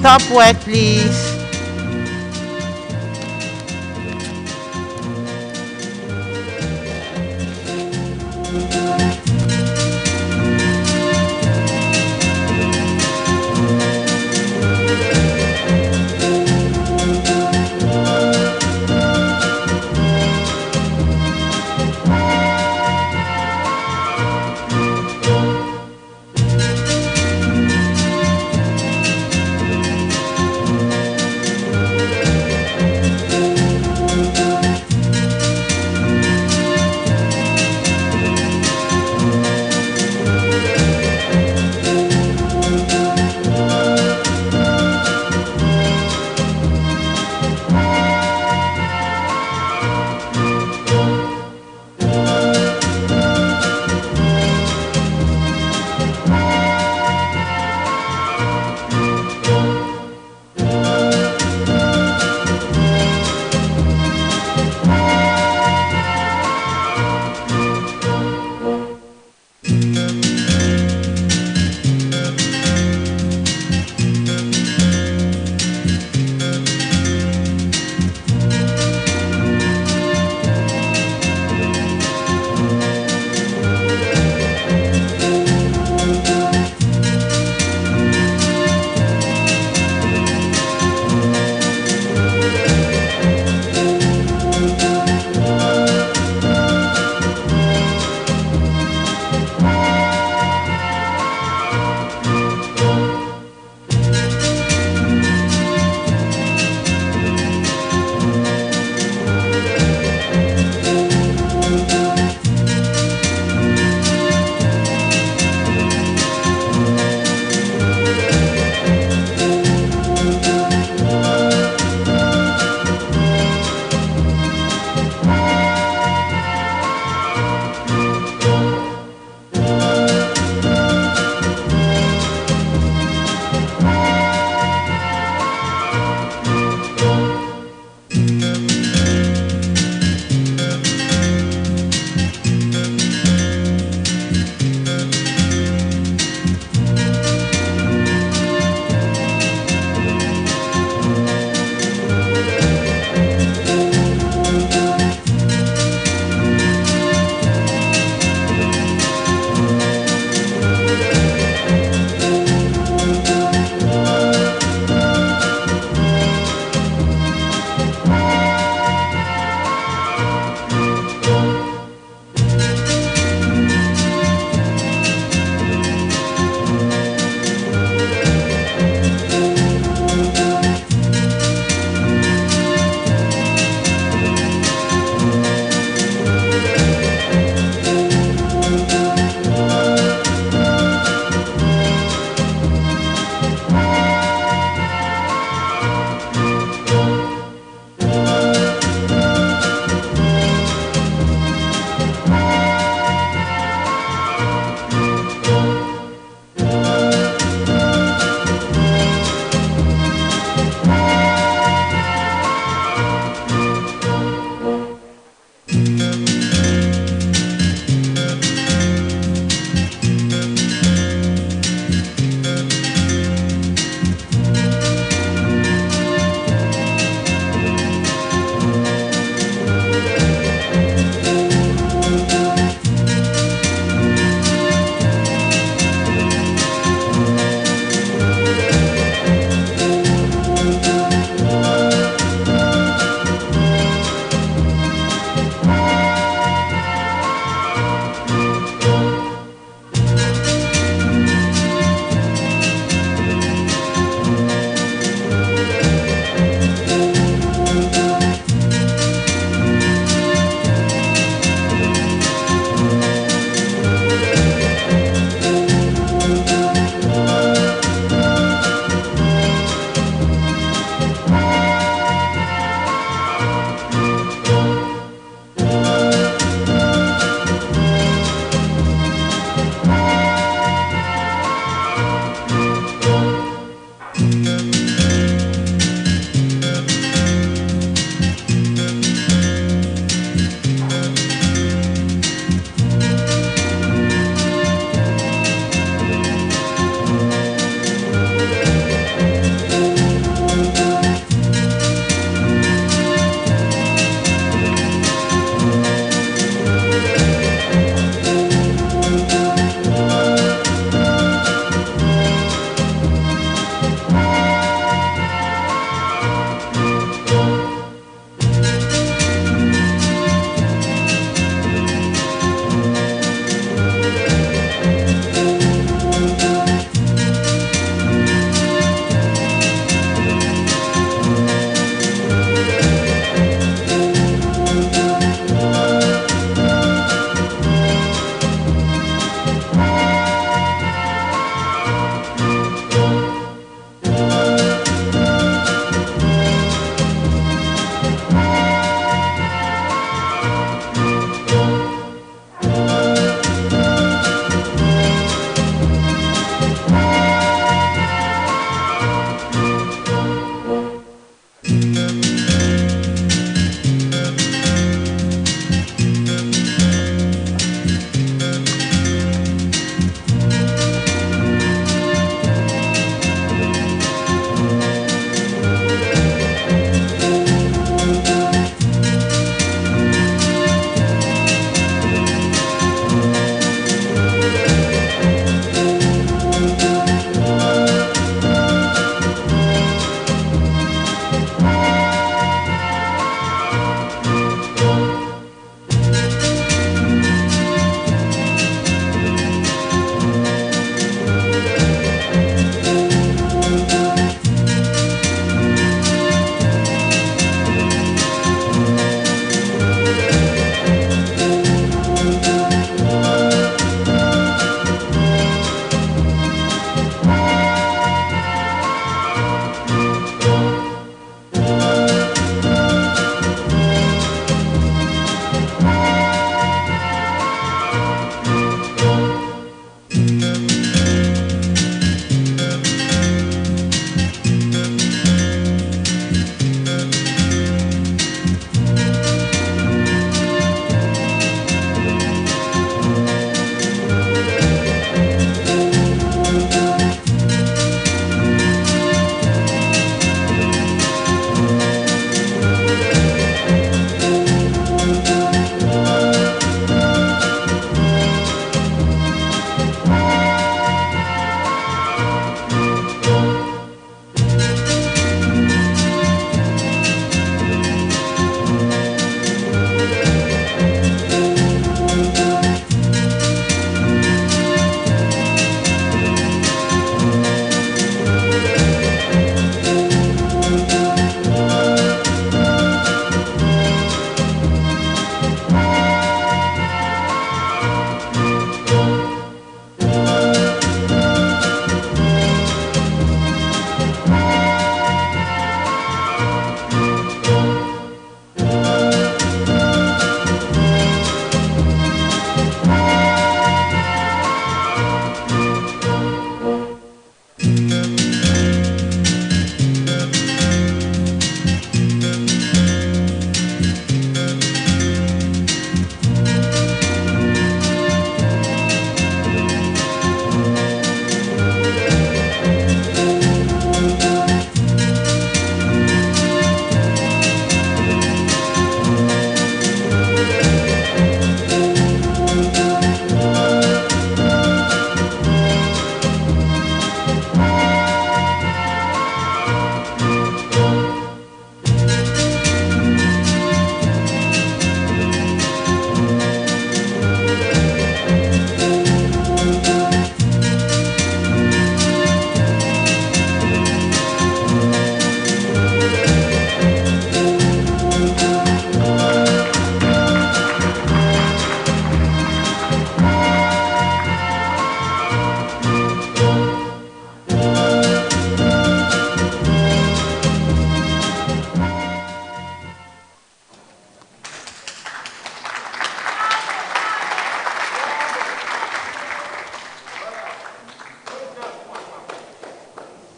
Stop work, please.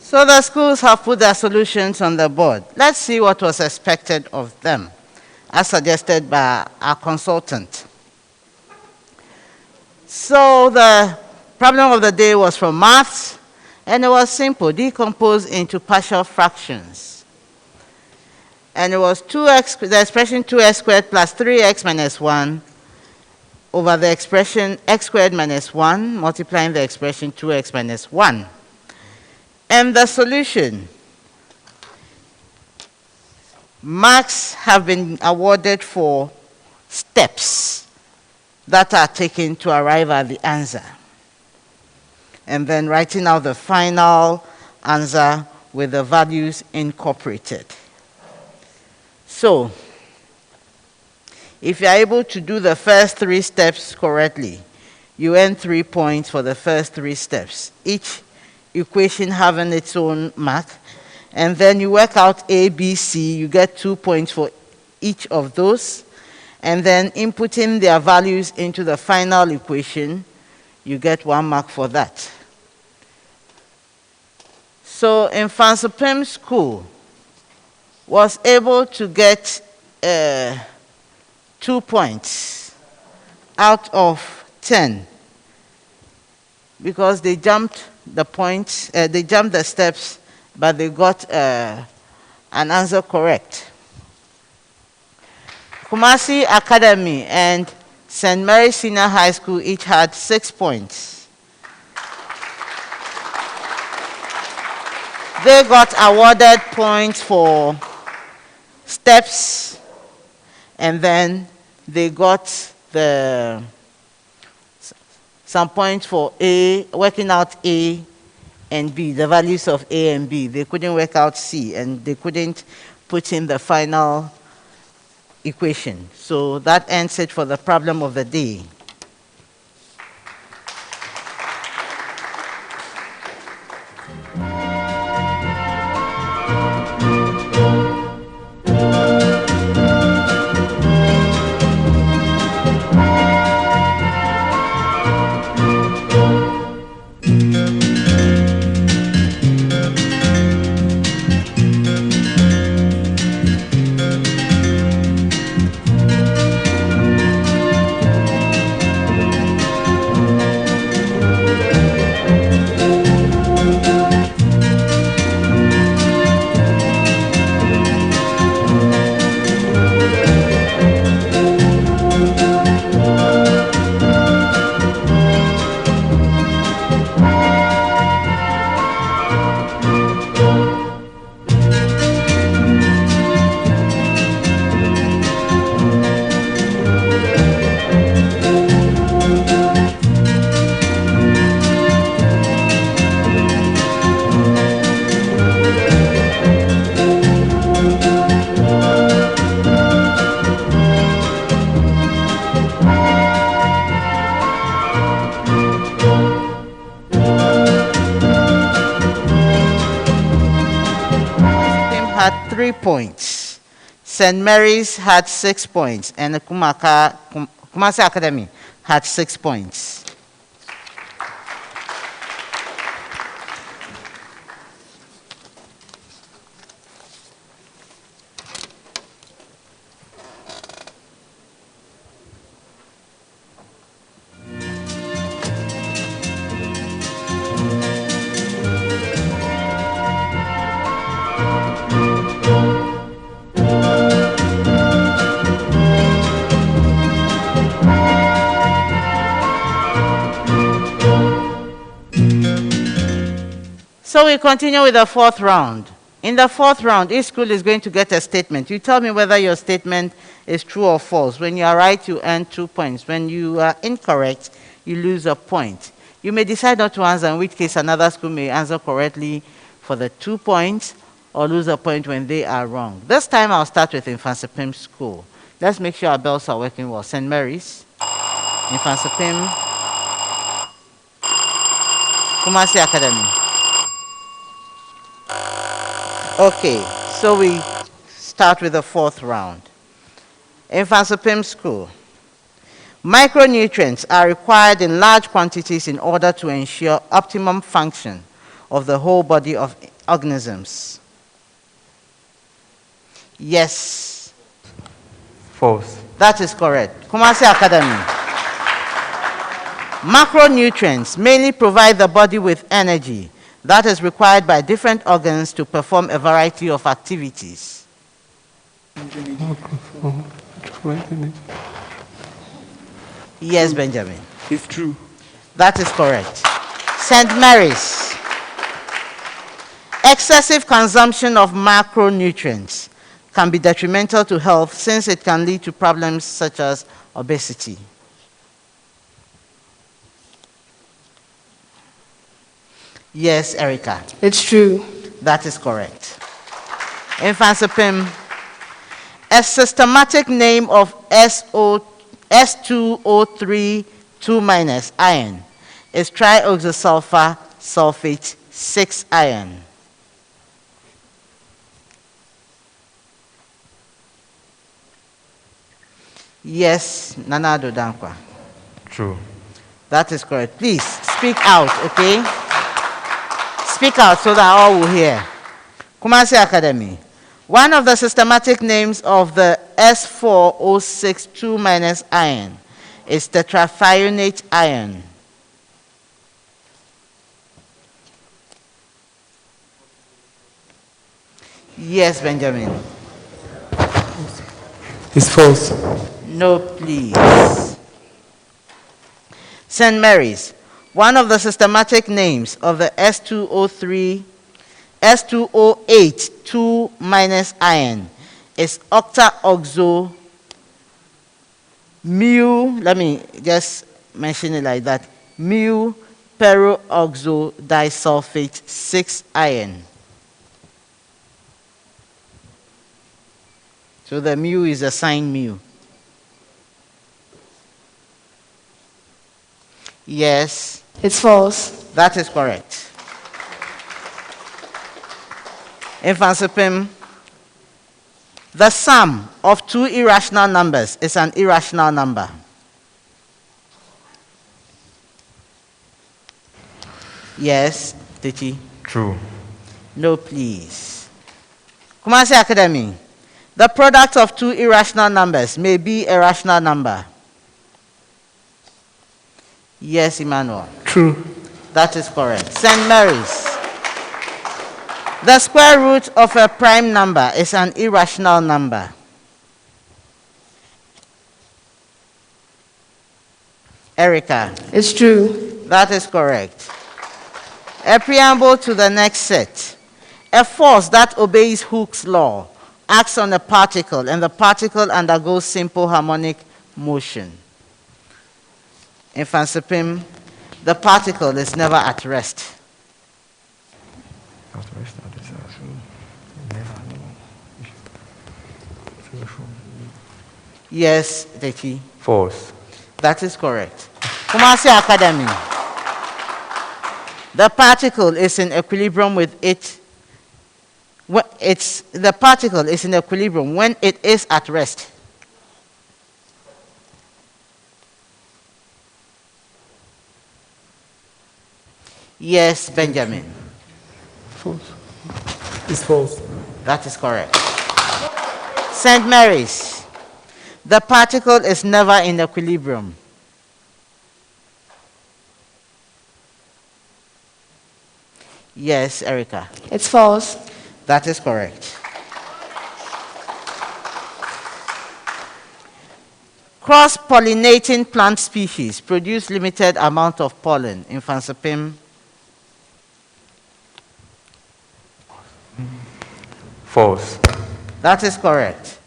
So the schools have put their solutions on the board. Let's see what was expected of them, as suggested by our consultant. So the problem of the day was from maths, and it was simple, decomposed into partial fractions. And it was 2x, the expression 2x squared plus 3x minus 1 over the expression x squared minus 1 multiplying the expression 2x minus 1. And the solution, marks have been awarded for steps that are taken to arrive at the answer. And then writing out the final answer with the values incorporated. So, if you are able to do the first 3 steps correctly, you earn 3 points for the first 3 steps. Each equation having its own mark. And then you work out A, B, C, you get 2 points for each of those. And then inputting their values into the final equation, you get 1 mark for that. So Mfantsipim School was able to get 2 points out of 10 because they jumped the points, they jumped the steps, but they got an answer correct. Kumasi Academy and St. Mary's Senior High School each had 6 points. They got awarded points for steps, and then they got some points for A, working out A and B, the values of A and B. They couldn't work out C, and they couldn't put in the final equation. So that ends it for the problem of the day. Had 3 points. St. Mary's had 6 points, and the Kumasi Academy had 6 points. So we continue with the 4th round. In the 4th round, each school is going to get a statement. You tell me whether your statement is true or false. When you are right, you earn 2 points. When you are incorrect, you lose a point. You may decide not to answer, in which case another school may answer correctly for the 2 points or lose a point when they are wrong. This time I'll start with Mfantsipim School. Let's make sure our bells are working well. St. Mary's, Mfantsipim, Kumasi Academy. Okay, so we start with the 4th round. Mfantsipim School. Micronutrients are required in large quantities in order to ensure optimum function of the whole body of organisms. Yes. False. That is correct. Kumasi Academy. Macronutrients mainly provide the body with energy that is required by different organs to perform a variety of activities. Yes, Benjamin. It's true. That is correct. St. Mary's. Excessive consumption of macronutrients can be detrimental to health since it can lead to problems such as obesity. Yes, Erica. It's true. That is correct. Mfantsipim. A systematic name of S2O3 2- iron is trioxosulfur sulfate 6 iron. Yes, Nanado Dankwa. True. That is correct. Please speak out, okay? Speak out so that all will hear. Kumasi Academy. One of the systematic names of the S4O6 2- iron is tetrathionate iron. Yes, Benjamin. It's false. No, please. St. Mary's. One of the systematic names of the S2O8 2- iron is octaoxo mu, let me just mention it like that, mu peroxo disulfate 6 iron. So the mu is a sign mu. Yes. It's false. That is correct. Mfantsipim. The sum of two irrational numbers is an irrational number. Yes, Tichi. True. No, please. Kumasi Academy. The product of two irrational numbers may be a rational number. Yes, Emmanuel. True. That is correct. St. Mary's. The square root of a prime number is an irrational number. Erica. It's true. That is correct. A preamble to the next set. A force that obeys Hooke's law acts on a particle, and the particle undergoes simple harmonic motion. In Mfantsipim, the particle is never at rest. Yes, Dechi. False. That is correct. Kumasi Academy. The particle is in equilibrium with it. The particle is in equilibrium when it is at rest. Yes, Benjamin. False. It's false. That is correct. St. Mary's. The particle is never in equilibrium. Yes, Erica. It's false. That is correct. Cross-pollinating plant species produce limited amount of pollen. In Mfantsipim. False. That is correct.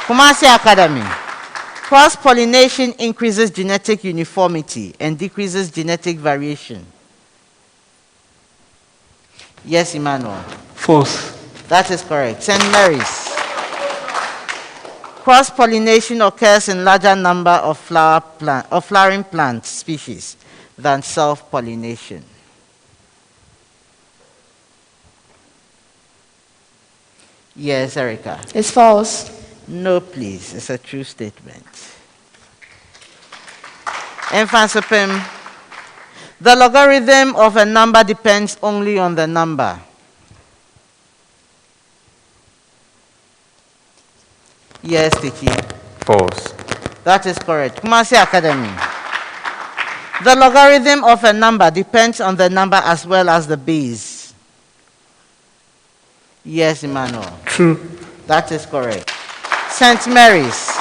Kumasi Academy. Cross-pollination increases genetic uniformity and decreases genetic variation. Yes, Emmanuel. False. That is correct. St. Mary's. Cross-pollination occurs in larger number of flowering plant species than self-pollination. Yes, Erica. It's false. No, please. It's a true statement. Mfantsipim. The logarithm of a number depends only on the number. Yes, Tiki. False. That is correct. Kumasi Academy. The logarithm of a number depends on the number as well as the base. Yes, Emmanuel. True. That is correct. St. Mary's.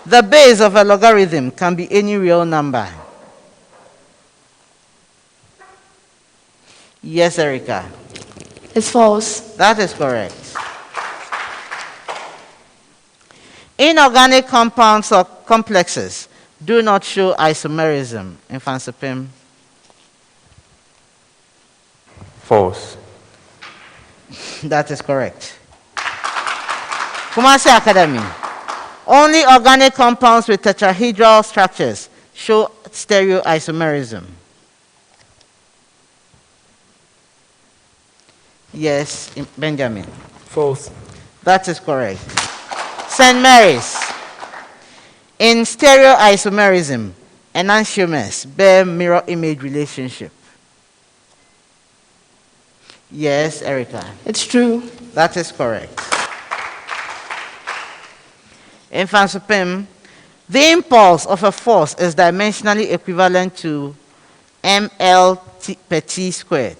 The base of a logarithm can be any real number. Yes, Erica. It's false. That is correct. Inorganic compounds or complexes do not show isomerism. Mfantsipim. False. That is correct. Kumasi Academy. Only organic compounds with tetrahedral structures show stereoisomerism. Yes, Benjamin. False. That is correct. St. Mary's. In stereoisomerism, enantiomers bear mirror image relationship. Yes, Erica. It's true. That is correct. In Mfantsipim, the impulse of a force is dimensionally equivalent to ml per t squared.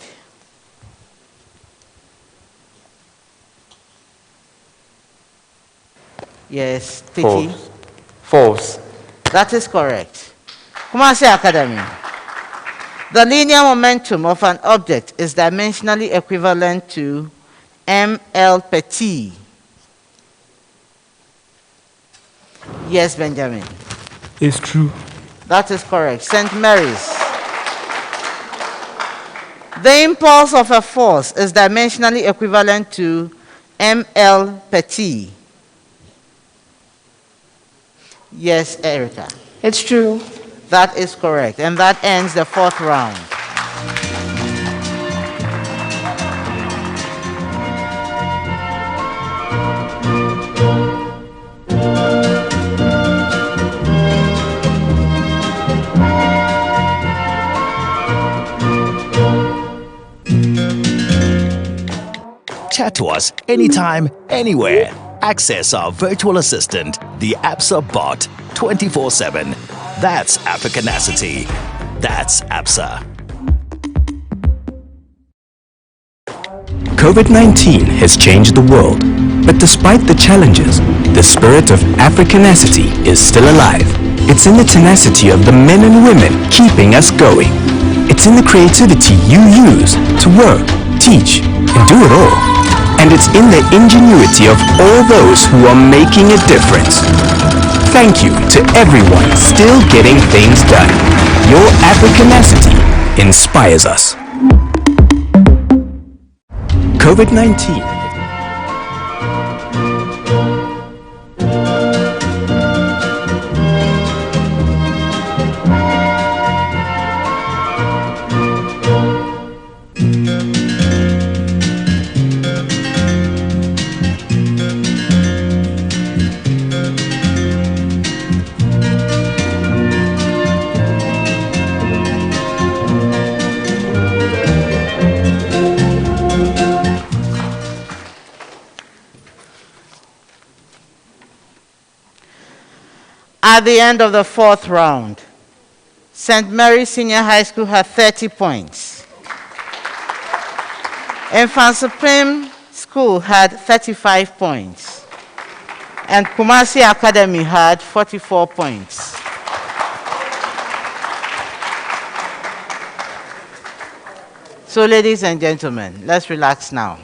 Yes, Tiki. False. False. That is correct. Kumasi Academy. The linear momentum of an object is dimensionally equivalent to ml per t. Yes, Benjamin. It's true. That is correct. St. Mary's. The impulse of a force is dimensionally equivalent to ml per t. Yes, Erica. It's true. That is correct. And that ends the fourth round. Chat to us anytime, anywhere. Access our virtual assistant, the APSA bot, 24/7. That's Africanacity. That's APSA. COVID-19 has changed the world, but despite the challenges, the spirit of Africanacity is still alive. It's in the tenacity of the men and women keeping us going. It's in the creativity you use to work, teach, and do it all. And it's in the ingenuity of all those who are making a difference. Thank you to everyone still getting things done. Your Africanacity inspires us. COVID-19. At the end of the fourth round, St. Mary's Senior High School had 30 points. Mfantsipim School had 35 points. And Kumasi Academy had 44 points. So, ladies and gentlemen, let's relax now.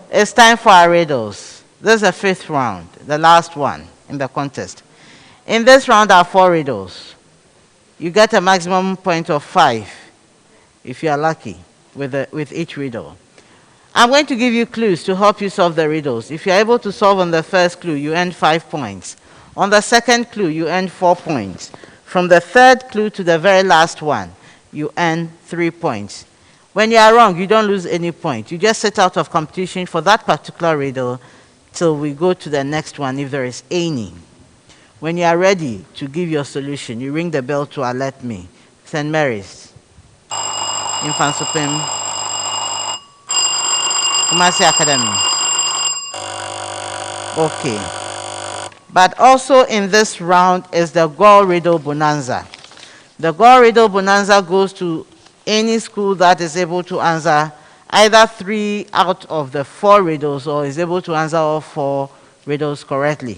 It's time for our riddles. This is the fifth round, the last one in the contest. In this round are 4 riddles. You get a maximum point of 5 if you are lucky with each riddle. I'm going to give you clues to help you solve the riddles. If you're able to solve on the first clue, you earn 5 points. On the second clue, you earn 4 points. From the third clue to the very last one, you earn 3 points. When you are wrong, you don't lose any point. You just sit out of competition for that particular riddle till we go to the next one, if there is any. When you are ready to give your solution, you ring the bell to alert me. St. Mary's, Mfantsipim, Kumasi Academy. Okay. But also in this round is the Gore Riddle Bonanza. The Gore Riddle Bonanza goes to any school that is able to answer either 3 out of the 4 riddles or is able to answer all 4 riddles correctly.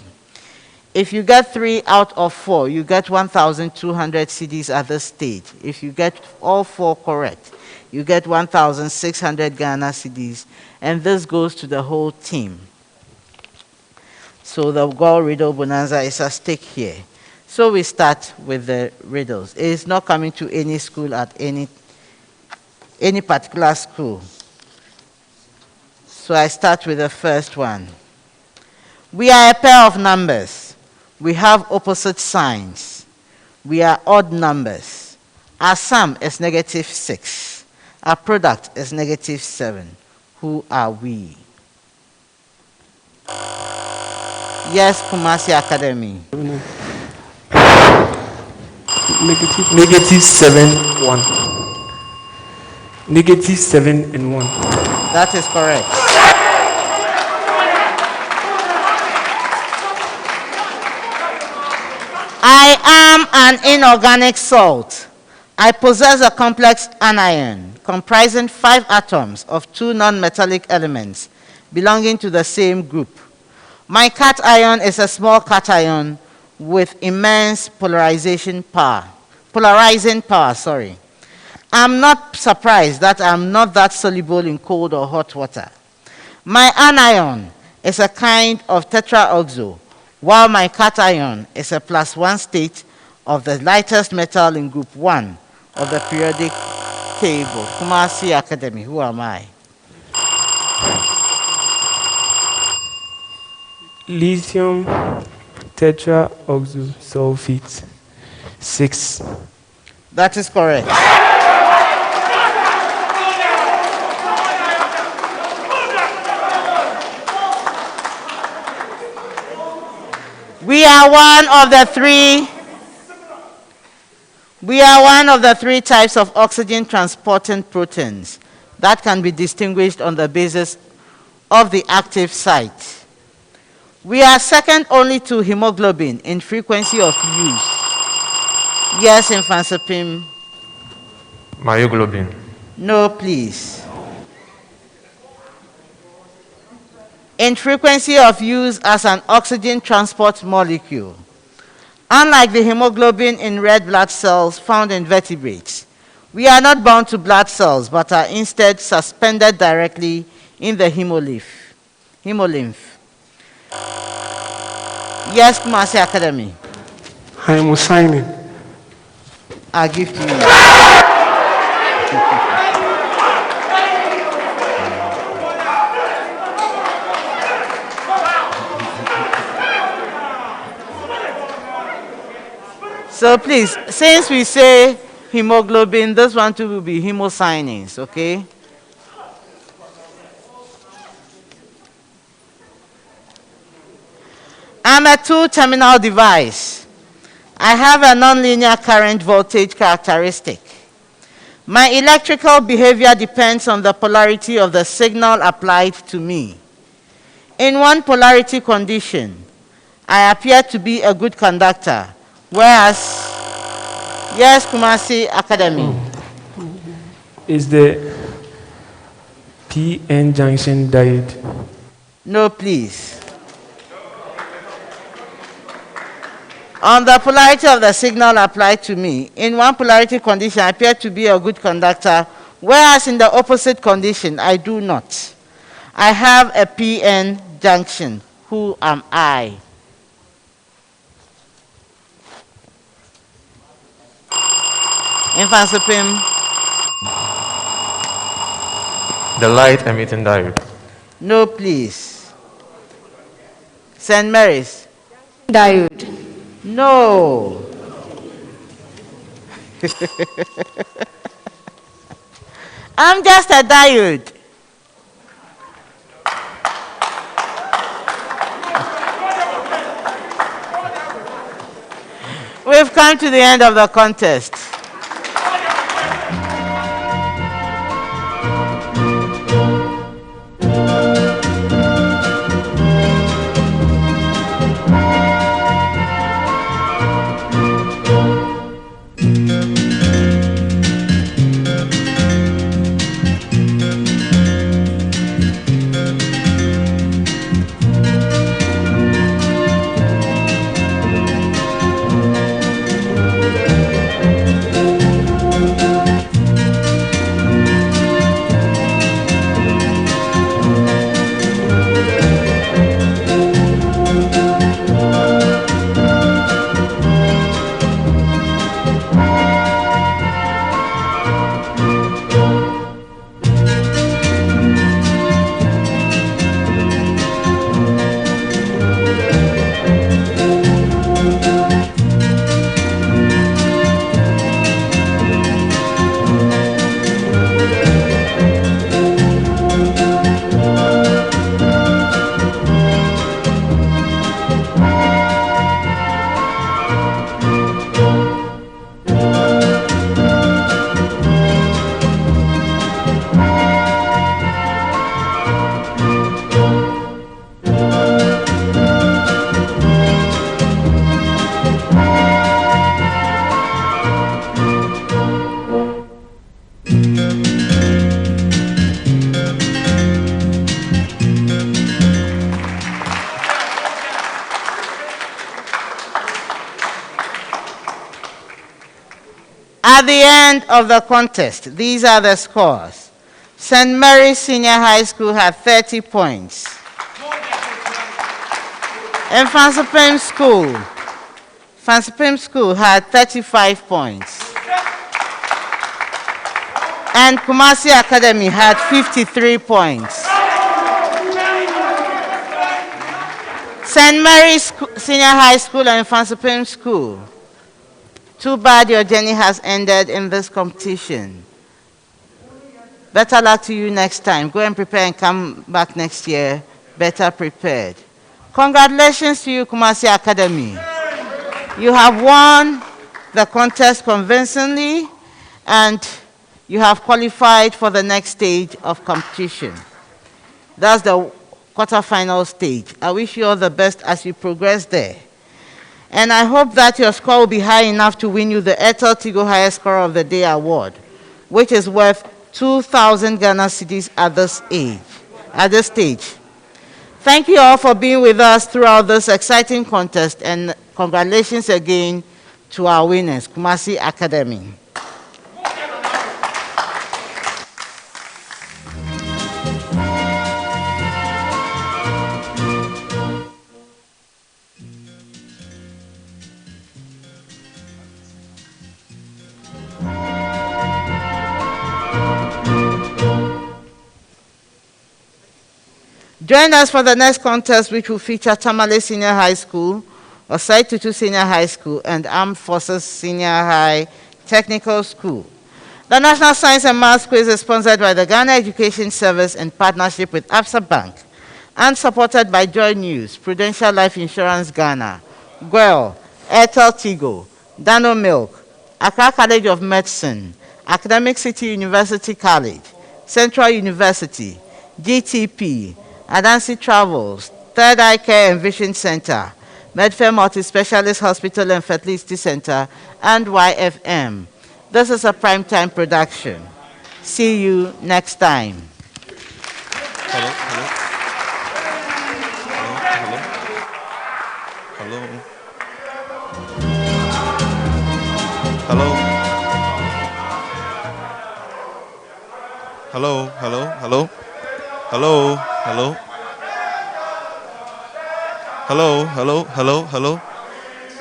If you get 3 out of 4, you get 1,200 cedis at this stage. If you get all 4 correct, you get 1,600 Ghana cedis, and this goes to the whole team. So the Gore Riddle Bonanza is at stake here. So we start with the riddles. It is not coming to any school at any particular school. So I start with the first one. We are a pair of numbers. We have opposite signs. We are odd numbers. Our sum is -6. Our product is -7. Who are we? Yes, Kumasi Academy. -7, 1. -7 and 1. That is correct. I am an inorganic salt. I possess a complex anion comprising 5 atoms of 2 non-metallic elements belonging to the same group. My cation is a small cation with immense polarizing power. I'm not surprised that I'm not that soluble in cold or hot water. My anion is a kind of tetraoxo, while my cation is a +1 state of the lightest metal in group 1 of the periodic table. Kumasi Academy, who am I? Lithium tetraoxosulfate 6. That is correct. We are one of the three types of oxygen transporting proteins that can be distinguished on the basis of the active site. We are second only to hemoglobin in frequency of use. Yes, Mfantsipim. Myoglobin. No, please. In frequency of use as an oxygen transport molecule. Unlike the hemoglobin in red blood cells found in vertebrates, we are not bound to blood cells but are instead suspended directly in the hemolymph. Yes, Kumasi Academy. Hymocynin. I'll give to you. So please, since we say hemoglobin, this one too will be hemocyanins, okay? I'm a 2-terminal device. I have a nonlinear current voltage characteristic. My electrical behavior depends on the polarity of the signal applied to me. In one polarity condition, I appear to be a good conductor, whereas, yes, Kumasi Academy. Is the PN junction diode? No, please. On the polarity of the signal applied to me, in one polarity condition, I appear to be a good conductor, whereas in the opposite condition, I do not. I have a PN junction. Who am I? Mfantsipim. The light emitting diode. No, please. St. Mary's. Diode. No. I'm just a diode. We've come to the end of the contest. At the end of the contest, these are the scores. St. Mary's Senior High School had 30 points. Mfantsipim School had 35 points. And Kumasi Academy had 53 points. St. Mary's Senior High School and Mfantsipim School. Too bad your journey has ended in this competition. Better luck to you next time. Go and prepare and come back next year better prepared. Congratulations to you, Kumasi Academy. You have won the contest convincingly and you have qualified for the next stage of competition. That's the quarterfinal stage. I wish you all the best as you progress there. And I hope that your score will be high enough to win you the Airtel Tigo Highest Scorer of the Day award, which is worth 2,000 Ghana cedis at this stage. Thank you all for being with us throughout this exciting contest, and congratulations again to our winners, Kumasi Academy. Join us for the next contest, which will feature Tamale Senior High School, Osai Tutu Senior High School, and Armed Forces Senior High Technical School. The National Science and Maths Quiz is sponsored by the Ghana Education Service in partnership with Absa Bank and supported by Joy News, Prudential Life Insurance Ghana, GWEL, Airtel Tigo, Dano Milk, Accra College of Medicine, Academic City University College, Central University, GTP, Adansi Travels, Third Eye Care and Vision Center, Medfair Multi-Specialist Hospital and Fertility Center, and YFM. This is a primetime production. See you next time. Hello.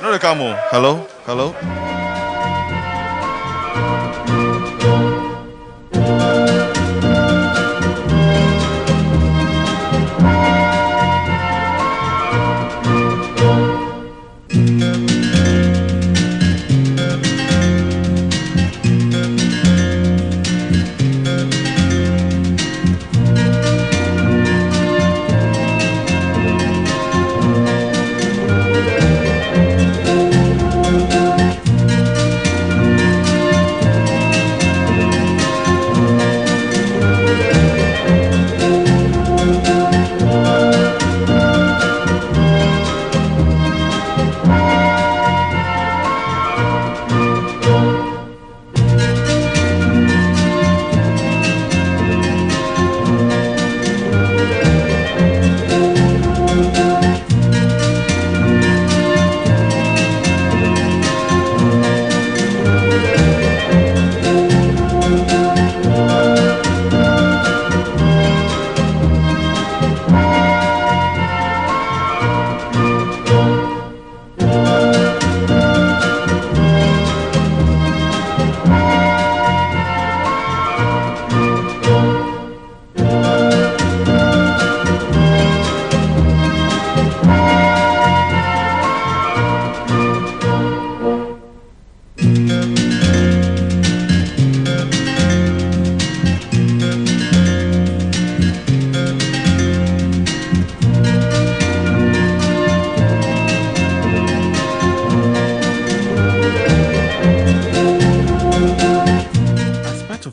No, come on. Hello.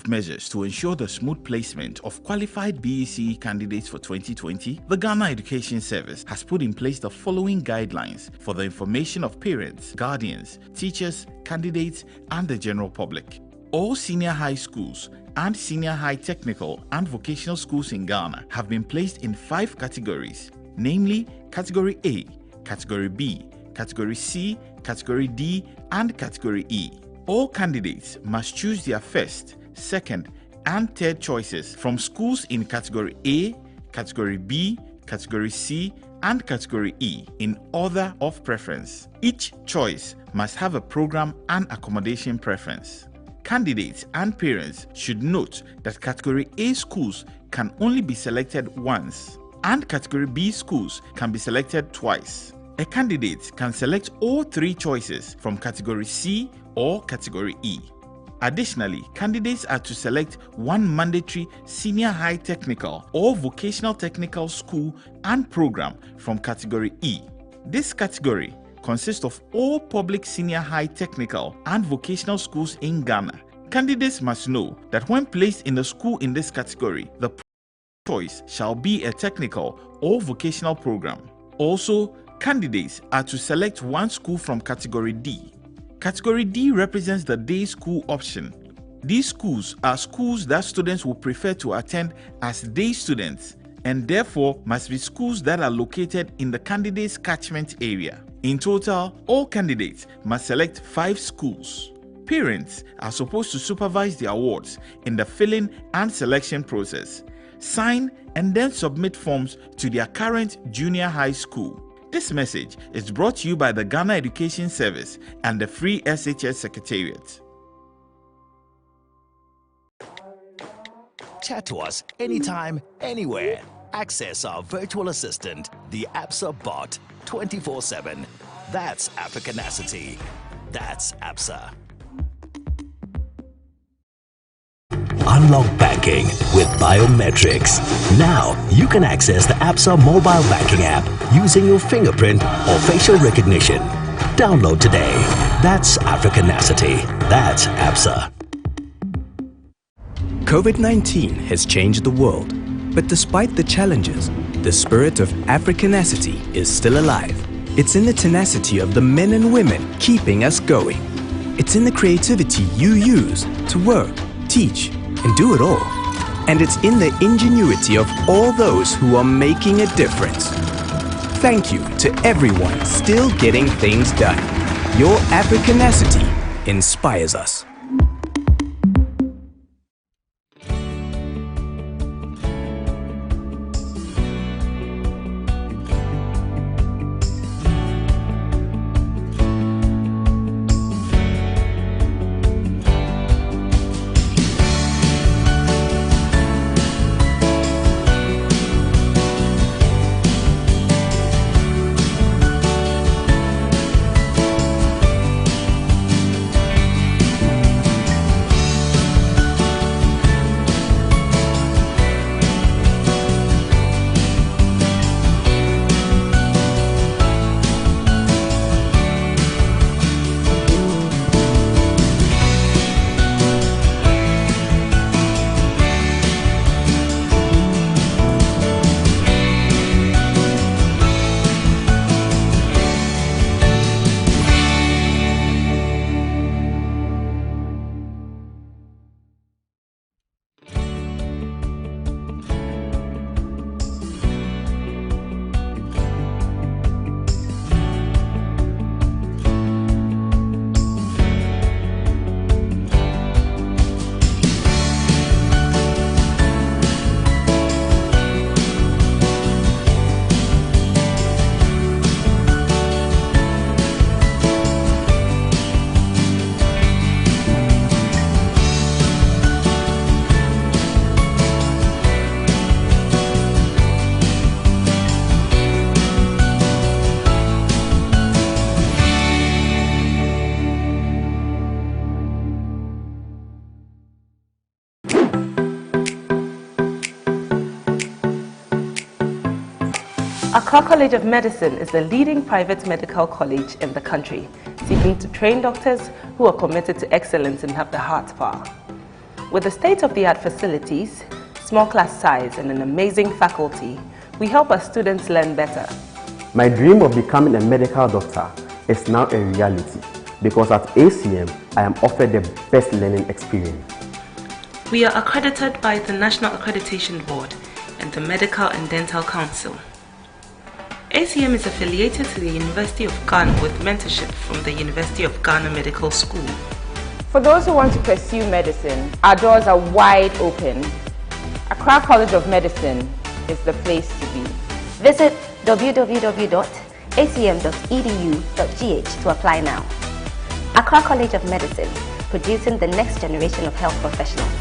Measures to ensure the smooth placement of qualified BECE candidates for 2020, the Ghana Education Service has put in place the following guidelines for the information of parents, guardians, teachers, candidates, and the general public. All senior high schools and senior high technical and vocational schools in Ghana have been placed in 5 categories, namely Category A, Category B, Category C, Category D, and Category E. All candidates must choose their first, second, and third choices from schools in Category A, Category B, Category C, and Category E in order of preference. Each choice must have a program and accommodation preference. Candidates and parents should note that Category A schools can only be selected once, and Category B schools can be selected twice. A candidate can select all three choices from Category C or Category E. Additionally, candidates are to select one mandatory senior high technical or vocational technical school and program from Category E. This category consists of all public senior high technical and vocational schools in Ghana. Candidates must know that when placed in a school in this category, the choice shall be a technical or vocational program. Also, candidates are to select one school from Category D. Category D represents the day school option. These schools are schools that students will prefer to attend as day students and therefore must be schools that are located in the candidate's catchment area. In total, all candidates must select 5 schools. Parents are supposed to supervise the awards in the filling and selection process, sign and then submit forms to their current junior high school. This message is brought to you by the Ghana Education Service and the Free SHS Secretariat. Chat to us anytime, anywhere. Access our virtual assistant, the APSA bot, 24/7. That's Africanacity. That's APSA. Unlock banking with biometrics. Now you can access the APSA mobile banking app using your fingerprint or facial recognition. Download today. That's Africanacity. That's APSA. COVID-19 has changed the world, but despite the challenges, the spirit of Africanacity is still alive. It's in the tenacity of the men and women keeping us going. It's in the creativity you use to work, teach, and do it all. And it's in the ingenuity of all those who are making a difference. Thank you to everyone still getting things done. Your Africanacity inspires us. Accra College of Medicine is the leading private medical college in the country, seeking to train doctors who are committed to excellence and have the heart for. With the state-of-the-art facilities, small class size, and an amazing faculty, we help our students learn better. My dream of becoming a medical doctor is now a reality because at ACM, I am offered the best learning experience. We are accredited by the National Accreditation Board and the Medical and Dental Council. ACM is affiliated to the University of Ghana with mentorship from the University of Ghana Medical School. For those who want to pursue medicine, our doors are wide open. Accra College of Medicine is the place to be. Visit www.acm.edu.gh to apply now. Accra College of Medicine, producing the next generation of health professionals.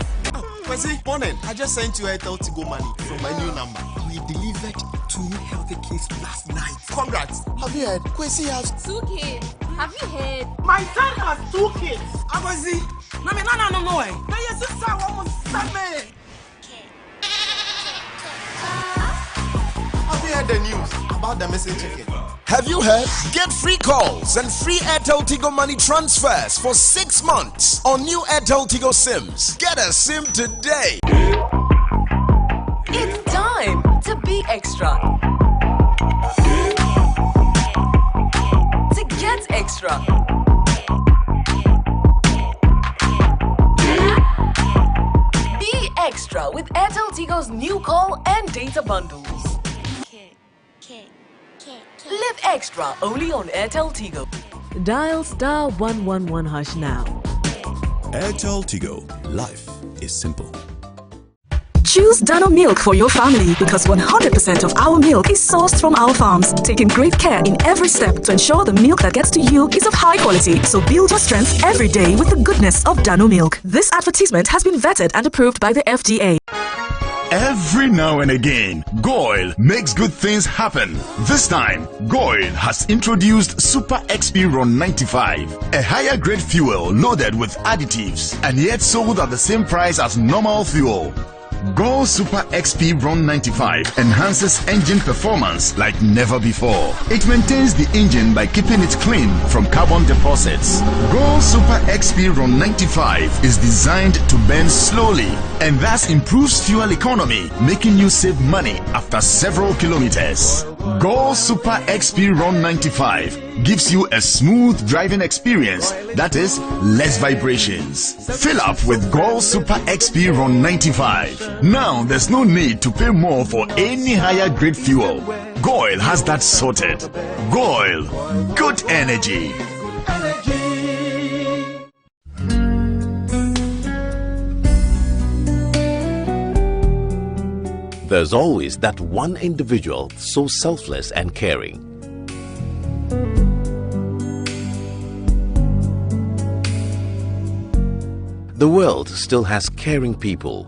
Kwesi, morning. I just sent you Airtel to go money from my new number. We delivered 2 healthy kids last night. Congrats. Have you heard? Kwesi has 2 kids. Have you heard? My son has 2 kids. Kwesi. No. My sister almost sent me. Have you heard the news about the missing chicken? Have you heard? Get free calls and free Airtel Tigo money transfers for 6 months on new Airtel Tigo SIMs. Get a SIM today. It's time to be extra. To get extra. Be extra with Airtel Tigo's new call and data bundles. Live extra only on Airtel Tigo. Dial *111# now. Airtel Tigo. Life is simple. Choose Dano Milk for your family because 100% of our milk is sourced from our farms, taking great care in every step to ensure the milk that gets to you is of high quality. So build your strength every day with the goodness of Dano Milk. This advertisement has been vetted and approved by the FDA. Every now and again, Goil makes good things happen. This time, Goil has introduced Super XP Ron 95, a higher grade fuel loaded with additives and yet sold at the same price as normal fuel. Goil Super XP Ron 95 enhances engine performance like never before. It maintains the engine by keeping it clean from carbon deposits. Goil Super XP Ron 95 is designed to burn slowly and thus improves fuel economy, making you save money after several kilometers. Goil Super XP Ron 95 gives you a smooth driving experience, that is, less vibrations. Fill up with Goil Super XP Ron 95. Now there's no need to pay more for any higher grade fuel. Goil has that sorted. Goil, good energy. There's always that one individual so selfless and caring. The world still has caring people.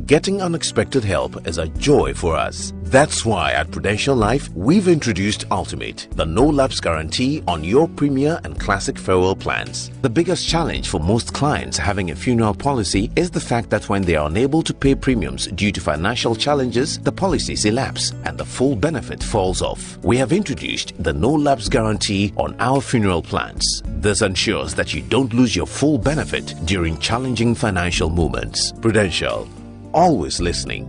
Getting unexpected help is a joy for us. That's why at Prudential Life, we've introduced Ultimate, the no-lapse guarantee on your premier and classic farewell plans. The biggest challenge for most clients having a funeral policy is the fact that when they are unable to pay premiums due to financial challenges, the policies elapse and the full benefit falls off. We have introduced the no-lapse guarantee on our funeral plans. This ensures that you don't lose your full benefit during challenging financial moments. Prudential. Always listening,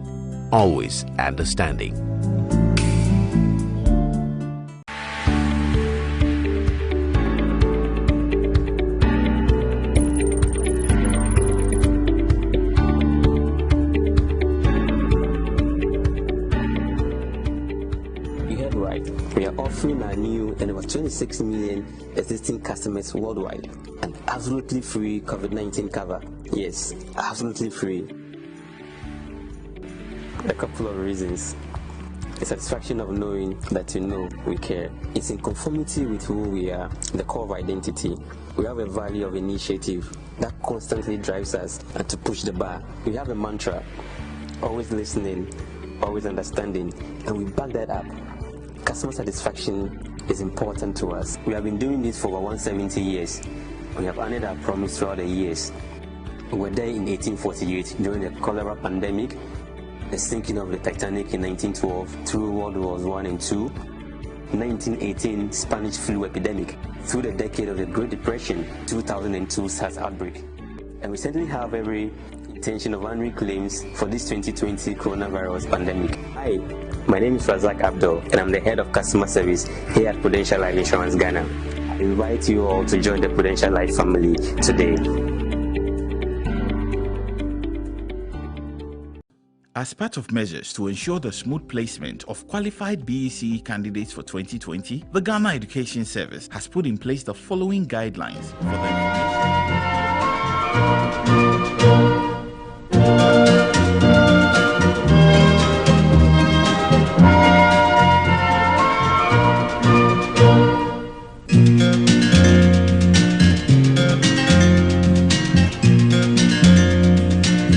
always understanding. You heard right. We are offering our new and over 26 million existing customers worldwide an absolutely free COVID-19 cover. Yes, absolutely free. A couple of reasons. The satisfaction of knowing that you know we care. It's in conformity with who we are, the core of identity. We have a value of initiative that constantly drives us and to push the bar. We have a mantra, always listening, always understanding, and we back that up. Customer satisfaction is important to us. We have been doing this for over 170 years. We have honored our promise throughout the years. We were there in 1848 during the cholera pandemic, the sinking of the Titanic in 1912 through World Wars I and II, 1918 Spanish flu epidemic, through the decade of the Great Depression, 2002 SARS outbreak. And we recently have every intention of honoring claims for this 2020 coronavirus pandemic. Hi, my name is Razak Abdul, and I'm the head of customer service here at Prudential Life Insurance Ghana. I invite you all to join the Prudential Life family today. As part of measures to ensure the smooth placement of qualified BECE candidates for 2020, the Ghana Education Service has put in place the following guidelines for the information.